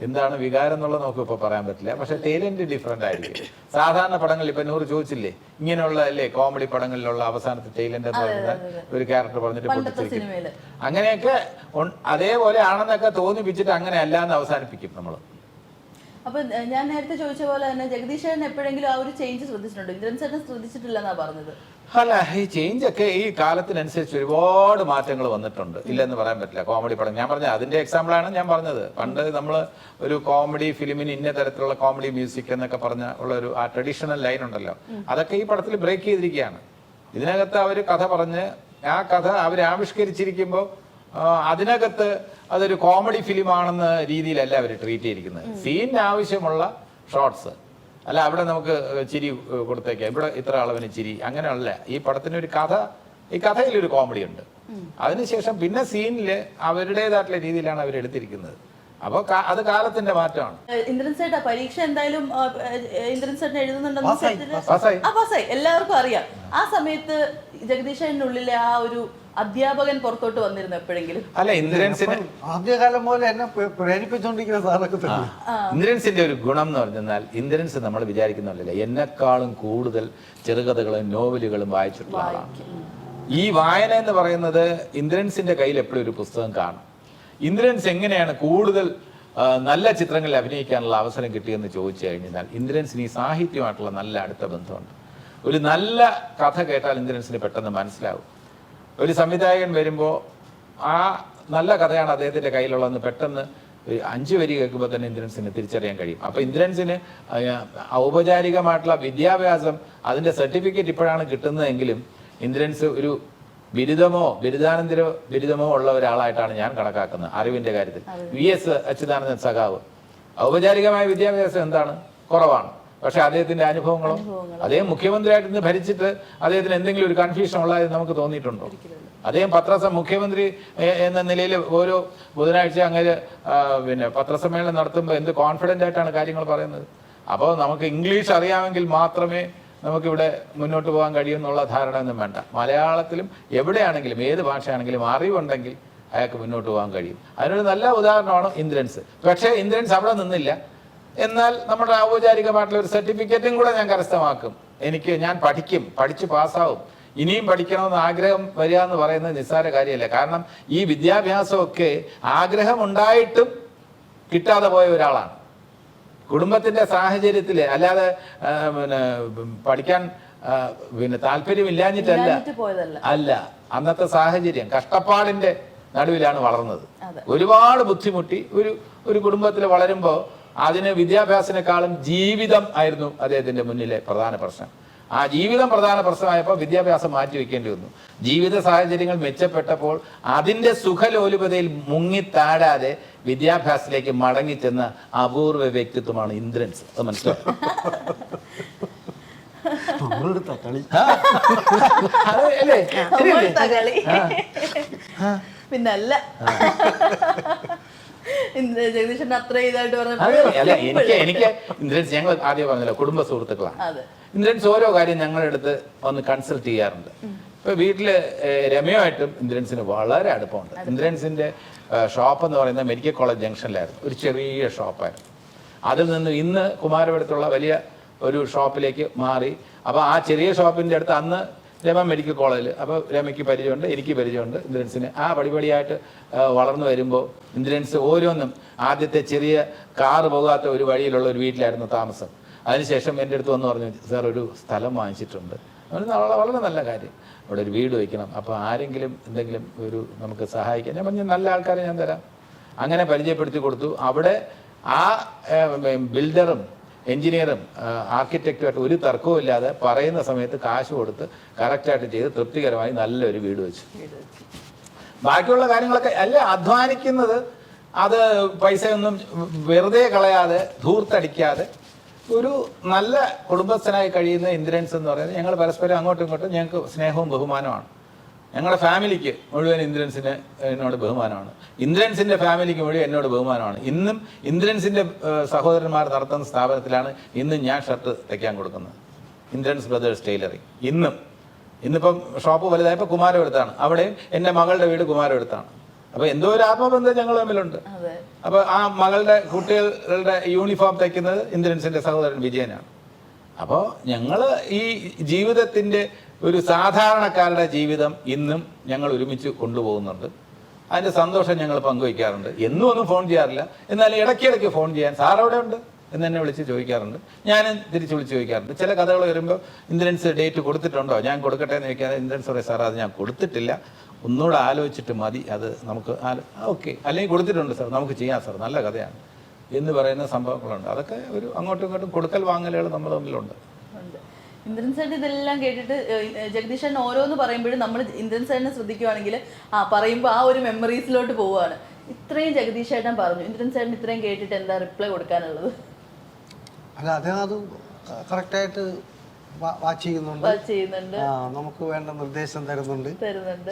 S2: എന്താണ് വികാരം എന്നുള്ളത് നമുക്ക് ഇപ്പൊ പറയാൻ പറ്റില്ല. പക്ഷെ ടെയിലന്റ് ഡിഫറെന്റ് ആയിരിക്കും. സാധാരണ പടങ്ങളിൽ ഇപ്പൊ നൂറ് ചോദിച്ചില്ലേ, ഇങ്ങനെയുള്ള അല്ലേ കോമഡി പടങ്ങളിലുള്ള അവസാനത്തെ ടെയിലന്റ് എന്ന് പറയുന്നത് ഒരു ക്യാരക്ടർ പറഞ്ഞിട്ട് പൊട്ടിച്ചിരിക്കും. അങ്ങനെയൊക്കെ അതേപോലെ ആണെന്നൊക്കെ തോന്നിപ്പിച്ചിട്ട് അങ്ങനെ അല്ലാന്ന് അവസാനിപ്പിക്കും നമ്മൾ.
S4: അപ്പൊ ഞാൻ നേരത്തെ ചോദിച്ച പോലെ തന്നെ ജഗദീഷ് ചേട്ടൻ എപ്പോഴെങ്കിലും ആ ഒരു ചേഞ്ച് ശ്രദ്ധിച്ചിട്ടുണ്ടോ? ഇന്ദ്രൻ ചേട്ടൻ ശ്രദ്ധിച്ചിട്ടില്ലെന്നാ പറഞ്ഞത്.
S2: അല്ല, ഈ ചേഞ്ച് ഒക്കെ ഈ കാലത്തിനനുസരിച്ച് ഒരുപാട് മാറ്റങ്ങൾ വന്നിട്ടുണ്ട്, ഇല്ലെന്ന് പറയാൻ പറ്റില്ല. കോമഡി പടം ഞാൻ പറഞ്ഞ അതിന്റെ എക്സാമ്പിളാണ് ഞാൻ പറഞ്ഞത്. പണ്ട് നമ്മൾ ഒരു കോമഡി ഫിലിമിന് ഇന്ന തരത്തിലുള്ള കോമഡി മ്യൂസിക് എന്നൊക്കെ പറഞ്ഞ ഉള്ള ഒരു ആ ട്രഡീഷണൽ ലൈൻ ഉണ്ടല്ലോ, അതൊക്കെ ഈ പടത്തിൽ ബ്രേക്ക് ചെയ്തിരിക്കുകയാണ്. ഇതിനകത്ത് അവർ കഥ പറഞ്ഞ് ആ കഥ അവർ ആവിഷ്കരിച്ചിരിക്കുമ്പോൾ അതിനകത്ത് അതൊരു കോമഡി ഫിലിമാണെന്ന രീതിയിലല്ല അവർ ട്രീറ്റ് ചെയ്തിരിക്കുന്നത്. സീനിന് ആവശ്യമുള്ള ഷോർട്സ് അല്ല, അവിടെ നമുക്ക് ചിരി കൊടുത്തേക്കാം, ഇവിടെ ഇത്ര അളവിന് ചിരി, അങ്ങനെയല്ല. ഈ പടത്തിനൊരു കഥ, ഈ കഥയിലൊരു കോമഡി ഉണ്ട്. അതിനുശേഷം പിന്നെ സീനിൽ അവരുടേതായിട്ടുള്ള രീതിയിലാണ് അവർ എടുത്തിരിക്കുന്നത്. അപ്പൊ അത് കാലത്തിന്റെ മാറ്റമാണ്.
S4: ഇന്ദ്രൻ ചേട്ടാ പരീക്ഷ എന്തായാലും ഇന്ദ്രൻ ചേട്ടൻ എഴുതുന്നുണ്ടെന്ന്
S2: പാസ്സായി
S4: എല്ലാവർക്കും അറിയാം. ആ സമയത്ത് ജഗദീശനുള്ളിലെ ആ ഒരു അധ്യാപകൻ പുറത്തോട്ട് വന്നിരുന്നു എപ്പോഴെങ്കിലും?
S2: അല്ല, ഇന്ദ്രൻസിന്
S3: ആദ്യകാലം പോലെ എന്നെ പ്രേരിപ്പിച്ചുകൊണ്ടിരിക്കുന്ന സാറൊക്കെ തന്നെ.
S2: ഇന്ദ്രൻസിന്റെ ഒരു ഗുണം എന്ന് പറഞ്ഞാൽ ഇന്ദ്രൻസ് നമ്മൾ വിചാരിക്കുന്നില്ല, എന്നെക്കാളും കൂടുതൽ ചെറുകഥകളും നോവലുകളും വായിച്ചിട്ടുള്ള ആളാണ്. ഈ വായന എന്ന് പറയുന്നത് ഇന്ദ്രൻസിന്റെ കയ്യിൽ എപ്പോഴും ഒരു പുസ്തകം കാണും. ഇന്ദ്രൻസ് എങ്ങനെയാണ് കൂടുതൽ നല്ല ചിത്രങ്ങളിൽ അഭിനയിക്കാനുള്ള അവസരം കിട്ടിയെന്ന് ചോദിച്ചു കഴിഞ്ഞാൽ ഇന്ദ്രൻസിന് ഈ സാഹിത്യമായിട്ടുള്ള നല്ല അടുത്ത ബന്ധമുണ്ട്. ഒരു നല്ല കഥ കേട്ടാൽ ഇന്ദ്രൻസിന് പെട്ടെന്ന് മനസ്സിലാവും. ഒരു സംവിധായകൻ വരുമ്പോൾ ആ നല്ല കഥയാണ് അദ്ദേഹത്തിന്റെ കയ്യിലുള്ളതെന്ന് പെട്ടെന്ന് 5 വരി കേൾക്കുമ്പോൾ തന്നെ ഇന്ദ്രൻസിന് തിരിച്ചറിയാൻ കഴിയും. അപ്പൊ ഇന്ദ്രൻസിന് ഔപചാരികമായിട്ടുള്ള വിദ്യാഭ്യാസം, അതിന്റെ സർട്ടിഫിക്കറ്റ് ഇപ്പോഴാണ് കിട്ടുന്നതെങ്കിലും ഇന്ദ്രൻസ് ഒരു ബിരുദമോ ബിരുദാനന്തര ബിരുദമോ ഉള്ള ഒരാളായിട്ടാണ് ഞാൻ കണക്കാക്കുന്നത് അറിവിന്റെ കാര്യത്തിൽ. VS അച്യുതാനന്ദൻ സഖാവ് ഔപചാരികമായ വിദ്യാഭ്യാസം എന്താണ്? കുറവാണ്. പക്ഷെ അദ്ദേഹത്തിന്റെ അനുഭവങ്ങളോ, അദ്ദേഹം മുഖ്യമന്ത്രിയായിട്ട് ഭരിച്ചിട്ട് അദ്ദേഹത്തിന് എന്തെങ്കിലും ഒരു കൺഫ്യൂഷൻ ഉള്ളതായി നമുക്ക് തോന്നിയിട്ടുണ്ടോ? അദ്ദേഹം മുഖ്യമന്ത്രി എന്ന നിലയിൽ ഓരോ ബുധനാഴ്ച അങ്ങനെ പിന്നെ പത്രസമ്മേളനം നടത്തുമ്പോൾ എന്ത് കോൺഫിഡന്റ് ആയിട്ടാണ് കാര്യങ്ങൾ പറയുന്നത്. അപ്പോൾ നമുക്ക് ഇംഗ്ലീഷ് അറിയാമെങ്കിൽ മാത്രമേ നമുക്കിവിടെ മുന്നോട്ട് പോകാൻ കഴിയുമെന്നുള്ള ധാരണ ഒന്നും വേണ്ട. മലയാളത്തിലും എവിടെയാണെങ്കിലും ഏത് ഭാഷയാണെങ്കിലും അറിവുണ്ടെങ്കിൽ അയാൾക്ക് മുന്നോട്ട് പോകാൻ കഴിയും. അതിനൊരു നല്ല ഉദാഹരണമാണ് ഇന്ദ്രൻസ്. പക്ഷേ ഇന്ദ്രൻസ് അവിടെ നിന്നില്ല. എന്നാൽ നമ്മുടെ ഔപചാരികമായിട്ടുള്ള ഒരു സർട്ടിഫിക്കറ്റും കൂടെ ഞാൻ കരസ്ഥമാക്കും. ഞാൻ പഠിച്ച് പാസ്സാവും, ഇനിയും പഠിക്കണമെന്ന് ആഗ്രഹം വരിക എന്ന് പറയുന്നത് നിസ്സാര കാര്യമല്ല. കാരണം ഈ വിദ്യാഭ്യാസമൊക്കെ ആഗ്രഹം ഉണ്ടായിട്ടും കിട്ടാതെ പോയ ഒരാളാണ്. കുടുംബത്തിന്റെ സാഹചര്യത്തില്, അല്ലാതെ പിന്നെ പഠിക്കാൻ പിന്നെ താല്പര്യമില്ലാഞ്ഞിട്ടല്ല, അല്ല, അന്നത്തെ സാഹചര്യം കഷ്ടപ്പാടിന്റെ നടുവിലാണ് വളർന്നത്. ഒരുപാട് ബുദ്ധിമുട്ടി ഒരു കുടുംബത്തിൽ വളരുമ്പോൾ അതിന് വിദ്യാഭ്യാസത്തിനേക്കാളും ജീവിതം ആയിരുന്നു അദ്ദേഹത്തിന്റെ മുന്നിലെ പ്രധാന പ്രശ്നം. ആ ജീവിതം പ്രധാന പ്രശ്നമായപ്പോൾ വിദ്യാഭ്യാസം മാറ്റിവെക്കേണ്ടി വന്നു. ജീവിത സാഹചര്യങ്ങൾ മെച്ചപ്പെട്ടപ്പോൾ അതിന്റെ സുഖലോലുപതയിൽ മുങ്ങിത്താടാതെ വിദ്യാഭ്യാസത്തിലേക്ക് മടങ്ങിച്ചെന്ന അപൂർവ വ്യക്തിത്വമാണ് ഇന്ദ്രൻസ്. അത് മനസ്സിലായി?
S4: പിന്നല്ല ജഗദീശൻ അത്ര ഇതായിട്ട്
S2: അല്ല, എനിക്ക് ഇന്ദ്രൻസ്, ഞങ്ങൾ ആദ്യം പറഞ്ഞല്ലോ കുടുംബ സുഹൃത്തുക്കളാണ്. ഇന്ദ്രൻസ് ഓരോ കാര്യം ഞങ്ങളുടെ അടുത്ത് ഒന്ന് കൺസൾട്ട് ചെയ്യാറുണ്ട്. ഇപ്പൊ വീട്ടില് രമയുമായിട്ടും ഇന്ദ്രൻസിന് വളരെ അടുപ്പമുണ്ട്. ഇന്ദ്രൻസിന്റെ ഷോപ്പ് എന്ന് പറയുന്നത് മെഡിക്കൽ കോളേജ് ജംഗ്ഷനിലായിരുന്നു. ഒരു ചെറിയ ഷോപ്പായിരുന്നു. അതിൽ നിന്ന് ഇന്ന് കുമാരപുരത്തുള്ള വലിയ ഒരു ഷോപ്പിലേക്ക് മാറി. അപ്പൊ ആ ചെറിയ ഷോപ്പിന്റെ അടുത്ത് അന്ന് രമ മെഡിക്കൽ കോളേജിൽ, അപ്പോൾ രമയ്ക്ക് പരിചയമുണ്ട്, എനിക്ക് പരിചയമുണ്ട്. ഇന്ദ്രൻസിന് ആ പടിപടിയായിട്ട് വളർന്നു വരുമ്പോൾ ഇന്ദ്രൻസ് ഓരോന്നും ആദ്യത്തെ ചെറിയ കാറ് പോകാത്ത ഒരു വഴിയിലുള്ള ഒരു വീട്ടിലായിരുന്നു താമസം. അതിനുശേഷം എൻ്റെ അടുത്ത് വന്ന് പറഞ്ഞു, സാർ ഒരു സ്ഥലം വാങ്ങിച്ചിട്ടുണ്ട്, വളരെ നല്ല കാര്യം, അവിടെ ഒരു വീട് വയ്ക്കണം, അപ്പോൾ ആരെങ്കിലും എന്തെങ്കിലും നമുക്ക് സഹായിക്കാം. ഞാൻ പറഞ്ഞു നല്ല ആൾക്കാരെ ഞാൻ തരാം. അങ്ങനെ പരിചയപ്പെടുത്തി കൊടുത്തു. അവിടെ ആ ബിൽഡറും എഞ്ചിനീയറും ആർക്കിടെക്റ്റുമായിട്ട് ഒരു തർക്കവും ഇല്ലാതെ പറയുന്ന സമയത്ത് കാശ് കൊടുത്ത് കറക്റ്റായിട്ട് ചെയ്ത് തൃപ്തികരമായി നല്ലൊരു വീട് വെച്ചു. ബാക്കിയുള്ള കാര്യങ്ങളൊക്കെ അല്ല, അധ്വാനിക്കുന്നത് അത് പൈസയൊന്നും വെറുതെ കളയാതെ ധൂർത്തടിക്കാതെ ഒരു നല്ല കുടുംബസ്ഥനായി കഴിയുന്ന ഇന്ദ്രൻസ് എന്ന് പറയുന്നത് ഞങ്ങൾ പരസ്പരം അങ്ങോട്ടും ഇങ്ങോട്ടും ഞങ്ങൾക്ക് സ്നേഹവും ബഹുമാനമാണ്. ഞങ്ങളുടെ ഫാമിലിക്ക് മുഴുവൻ എന്നോട് ബഹുമാനമാണ്. ഇന്ദ്രൻസിന്റെ ഫാമിലിക്ക് മുഴുവൻ എന്നോട് ബഹുമാനമാണ്. ഇന്നും ഇന്ദ്രൻസിന്റെ സഹോദരന്മാർ നടത്തുന്ന സ്ഥാപനത്തിലാണ് ഇന്നും ഞാൻ ഷർട്ട് തയ്ക്കാൻ കൊടുക്കുന്നത്, ഇന്ദ്രൻസ് ബ്രദേഴ്സ് ടൈലറിംഗ്. ഇന്നിപ്പം ഷോപ്പ് വലുതായപ്പോൾ കുമാരപുരത്താണ്. അവിടെയും എൻ്റെ മകളുടെ വീട് കുമാരപുരത്താണ്. അപ്പൊ എന്തോ ഒരു ആത്മബന്ധം ഞങ്ങൾ തമ്മിലുണ്ട്. അപ്പൊ ആ മകളുടെ കുട്ടികളുടെ യൂണിഫോം തയ്ക്കുന്നത് ഇന്ദ്രൻസിന്റെ സഹോദരൻ വിജയനാണ്. അപ്പോൾ ഞങ്ങൾ ഈ ജീവിതത്തിന്റെ ഒരു സാധാരണക്കാരുടെ ജീവിതം ഇന്നും ഞങ്ങൾ ഒരുമിച്ച് കൊണ്ടുപോകുന്നുണ്ട്. അതിന്റെ സന്തോഷം ഞങ്ങൾ പങ്കുവയ്ക്കാറുണ്ട്. എന്നും ഒന്നും ഫോൺ ചെയ്യാറില്ല, എന്നാൽ ഇടയ്ക്കിടയ്ക്ക് ഫോൺ ചെയ്യാൻ സാർ അവിടെ ഉണ്ട്, എന്ന് എന്നെ വിളിച്ച് ചോദിക്കാറുണ്ട്. ഞാനും തിരിച്ച് വിളിച്ച് ചോദിക്കാറുണ്ട്. ചില കഥകൾ വരുമ്പോൾ ഇന്ദ്രൻസ് ഡേറ്റ് കൊടുത്തിട്ടുണ്ടോ, ഞാൻ കൊടുക്കട്ടെ എന്ന് ചോദിക്കാതെ ഇന്ദ്രൻസ് പറയും സാർ അത് ഞാൻ കൊടുത്തിട്ടില്ല, ഒന്നുകൂടെ ആലോചിച്ചിട്ട് മതി, അത് നമുക്ക് ഓക്കെ, അല്ലെങ്കിൽ കൊടുത്തിട്ടുണ്ട് സാർ നമുക്ക് ചെയ്യാം സാർ നല്ല കഥയാണ് എന്ന് പറയുന്ന സംഭവങ്ങളുണ്ട്. അതൊക്കെ ഒരു അങ്ങോട്ടും ഇങ്ങോട്ടും കൊടുക്കൽ വാങ്ങലുകൾ നമ്മൾ തമ്മിലുണ്ട്.
S4: ഇന്ദ്രൻ സാറിന് ഇതെല്ലാം കേട്ടിട്ട് ജഗദീഷ് ചേട്ടൻ ഓരോന്ന് പറയുമ്പോഴും നമ്മൾ ഇന്ദ്രൻ സാറിനെ ശ്രദ്ധിക്കുവാണെങ്കിൽ പറയുമ്പോൾ ആ ഒരു മെമ്മറീസിലോട്ട് പോവുകയാണ്. ഇത്രയും ജഗദീഷ് ചേട്ടൻ പറഞ്ഞു, ഇന്ദ്രൻ സാറിന് ഇത്രയും കേട്ടിട്ട് എന്താ റിപ്ലൈ കൊടുക്കാനുള്ളത്?
S3: അല്ല അദ്ദേഹം അത് കറക്റ്റായിട്ട് വാച്ച് ചെയ്യുന്നുണ്ട്, നമുക്ക് വേണ്ട നിർദ്ദേശം തരുന്നുണ്ട്.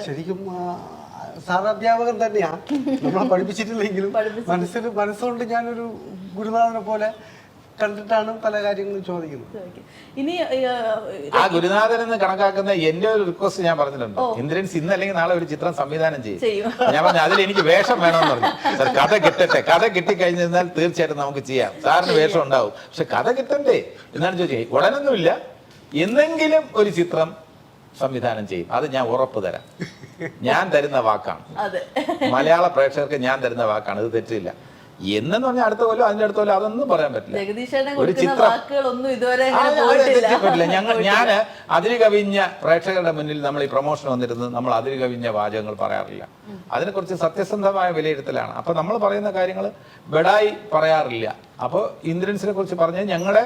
S3: ശരിക്കും സാർ അധ്യാപകൻ തന്നെയാണ്, നമ്മളെ പഠിപ്പിച്ചിട്ടില്ലെങ്കിലും മനസ്സുകൊണ്ട് ഞാനൊരു ഗുരുനാഥനെ പോലെ കണ്ടിട്ടാണ് പല കാര്യങ്ങളും ചോദിക്കുന്നത്.
S4: ഇനി
S2: ആ ഗുരുനാഥൻ എന്ന് കണക്കാക്കുന്ന എന്റെ ഒരു റിക്വസ്റ്റ് ഞാൻ പറഞ്ഞിട്ടുണ്ട്. ഇന്ദ്രൻസ് ഇന്ന് അല്ലെങ്കിൽ നാളെ ഒരു ചിത്രം സംവിധാനം ചെയ്യും. ഞാൻ പറഞ്ഞു അതിൽ എനിക്ക് വേഷം വേണമെന്ന് പറഞ്ഞു. സാർ കഥ കിട്ടട്ടെ, കഥ കിട്ടിക്കഴിഞ്ഞാൽ തീർച്ചയായിട്ടും നമുക്ക് ചെയ്യാം, സാറിന് വേഷം ഉണ്ടാവും, പക്ഷെ കഥ കിട്ടണ്ടേ എന്നാണ് ചോദിച്ചത്. ഉടനൊന്നുമില്ല, എന്നെങ്കിലും ഒരു ചിത്രം സംവിധാനം ചെയ്യും, അത് ഞാൻ ഉറപ്പ് തരാം. ഞാൻ തരുന്ന വാക്കാണ്, മലയാള പ്രേക്ഷകർക്ക് ഞാൻ തരുന്ന വാക്കാണ്, ഇത് തെറ്റില്ല. എന്നെന്ന് പറഞ്ഞാൽ അടുത്ത കൊല്ലം അതിന്റെ അടുത്ത കൊല്ലം അതൊന്നും പറയാൻ പറ്റില്ല. ഒരു ചിത്രം തെറ്റിപ്പറ്റില്ല. ഞാൻ അതിര് കവിഞ്ഞ പ്രേക്ഷകരുടെ മുന്നിൽ നമ്മൾ ഈ പ്രൊമോഷൻ വന്നിരുന്നത് നമ്മൾ അതിര് കവിഞ്ഞ വാചകങ്ങൾ പറയാറില്ല. അതിനെക്കുറിച്ച് സത്യസന്ധമായ വിലയിരുത്തലാണ്. അപ്പൊ നമ്മൾ പറയുന്ന കാര്യങ്ങൾ ബെഡായി പറയാറില്ല. അപ്പോൾ ഇന്ദ്രൻസിനെ കുറിച്ച് പറഞ്ഞത് ഞങ്ങളുടെ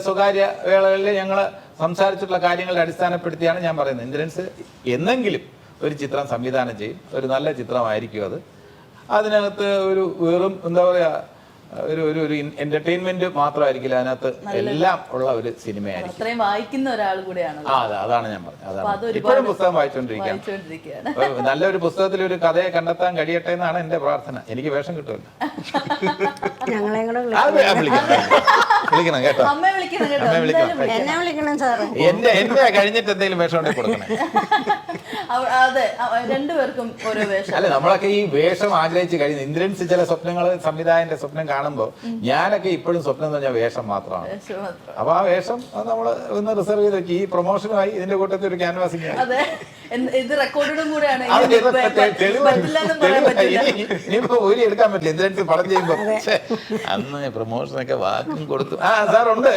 S2: സ്വകാര്യ വേളകളിൽ ഞങ്ങൾ സംസാരിച്ചിട്ടുള്ള കാര്യങ്ങളെ അടിസ്ഥാനപ്പെടുത്തിയാണ് ഞാൻ പറയുന്നത്. ഇന്ദ്രൻസ് എന്നെങ്കിലും ഒരു ചിത്രം സംവിധാനം ചെയ്യും, ഒരു നല്ല ചിത്രമായിരിക്കും അത്. അതിനകത്ത് ഒരു വെറും എന്താ പറയാ ഒരു എന്റർടൈൻമെന്റ് മാത്രമായിരിക്കില്ല, അതിനകത്ത് എല്ലാം ഉള്ള ഒരു സിനിമയായിരിക്കും.
S4: അത്രയും വായിക്കുന്ന ഒരാൾ കൂടെയാണ്.
S2: അതാണ് ഞാൻ പറഞ്ഞത്. അതാണ് ഇപ്പോഴും പുസ്തകം വായിച്ചുകൊണ്ടിരിക്കുകയാണ്. നല്ലൊരു പുസ്തകത്തിൽ ഒരു കഥയെ കണ്ടെത്താൻ കഴിയട്ടെ എന്നാണ് എന്റെ പ്രാർത്ഥന. എനിക്ക് വേഷം കിട്ടുമല്ലോ. വിളിക്കണം കേട്ടോ,
S1: എന്നെ വിളിക്കണം സാറ്.
S2: എന്റെ കഴിഞ്ഞിട്ട് എന്തെങ്കിലും വേഷം ഉണ്ടെങ്കിൽ കൊടുക്കണേ.
S4: അതെ, രണ്ടുപേർക്കും ഓരോ വേഷം.
S2: അല്ലെ നമ്മളൊക്കെ ഈ വേഷം ആഗ്രഹിച്ച് കഴിയുന്നു. ഇന്ദ്രൻസ് ചില സ്വപ്നങ്ങൾ സംവിധായകന്റെ സ്വപ്നം കാണുമ്പോൾ ഞാനൊക്കെ ഇപ്പോഴും സ്വപ്നം എന്ന് പറഞ്ഞാൽ വേഷം മാത്രമാണ്. അപ്പൊ ആ വേഷം നമ്മൾ ഒന്ന് റിസർവ് ചെയ്ത് വെച്ച് ഈ പ്രൊമോഷനുമായി ഇതിന്റെ കൂട്ടത്തിൽ ഒരു ക്യാൻവാസിംഗ്
S4: ഇത് റെക്കോർഡും കൂടെയാണ്.
S2: ഇനിയിപ്പോ ഊരി എടുക്കാൻ പറ്റില്ല. ഇന്ദ്രൻസ് പടം ചെയ്യുമ്പോ അന്ന് പ്രൊമോഷനൊക്കെ വാക്കും കൊടുത്തു. സാർ ഉണ്ട്,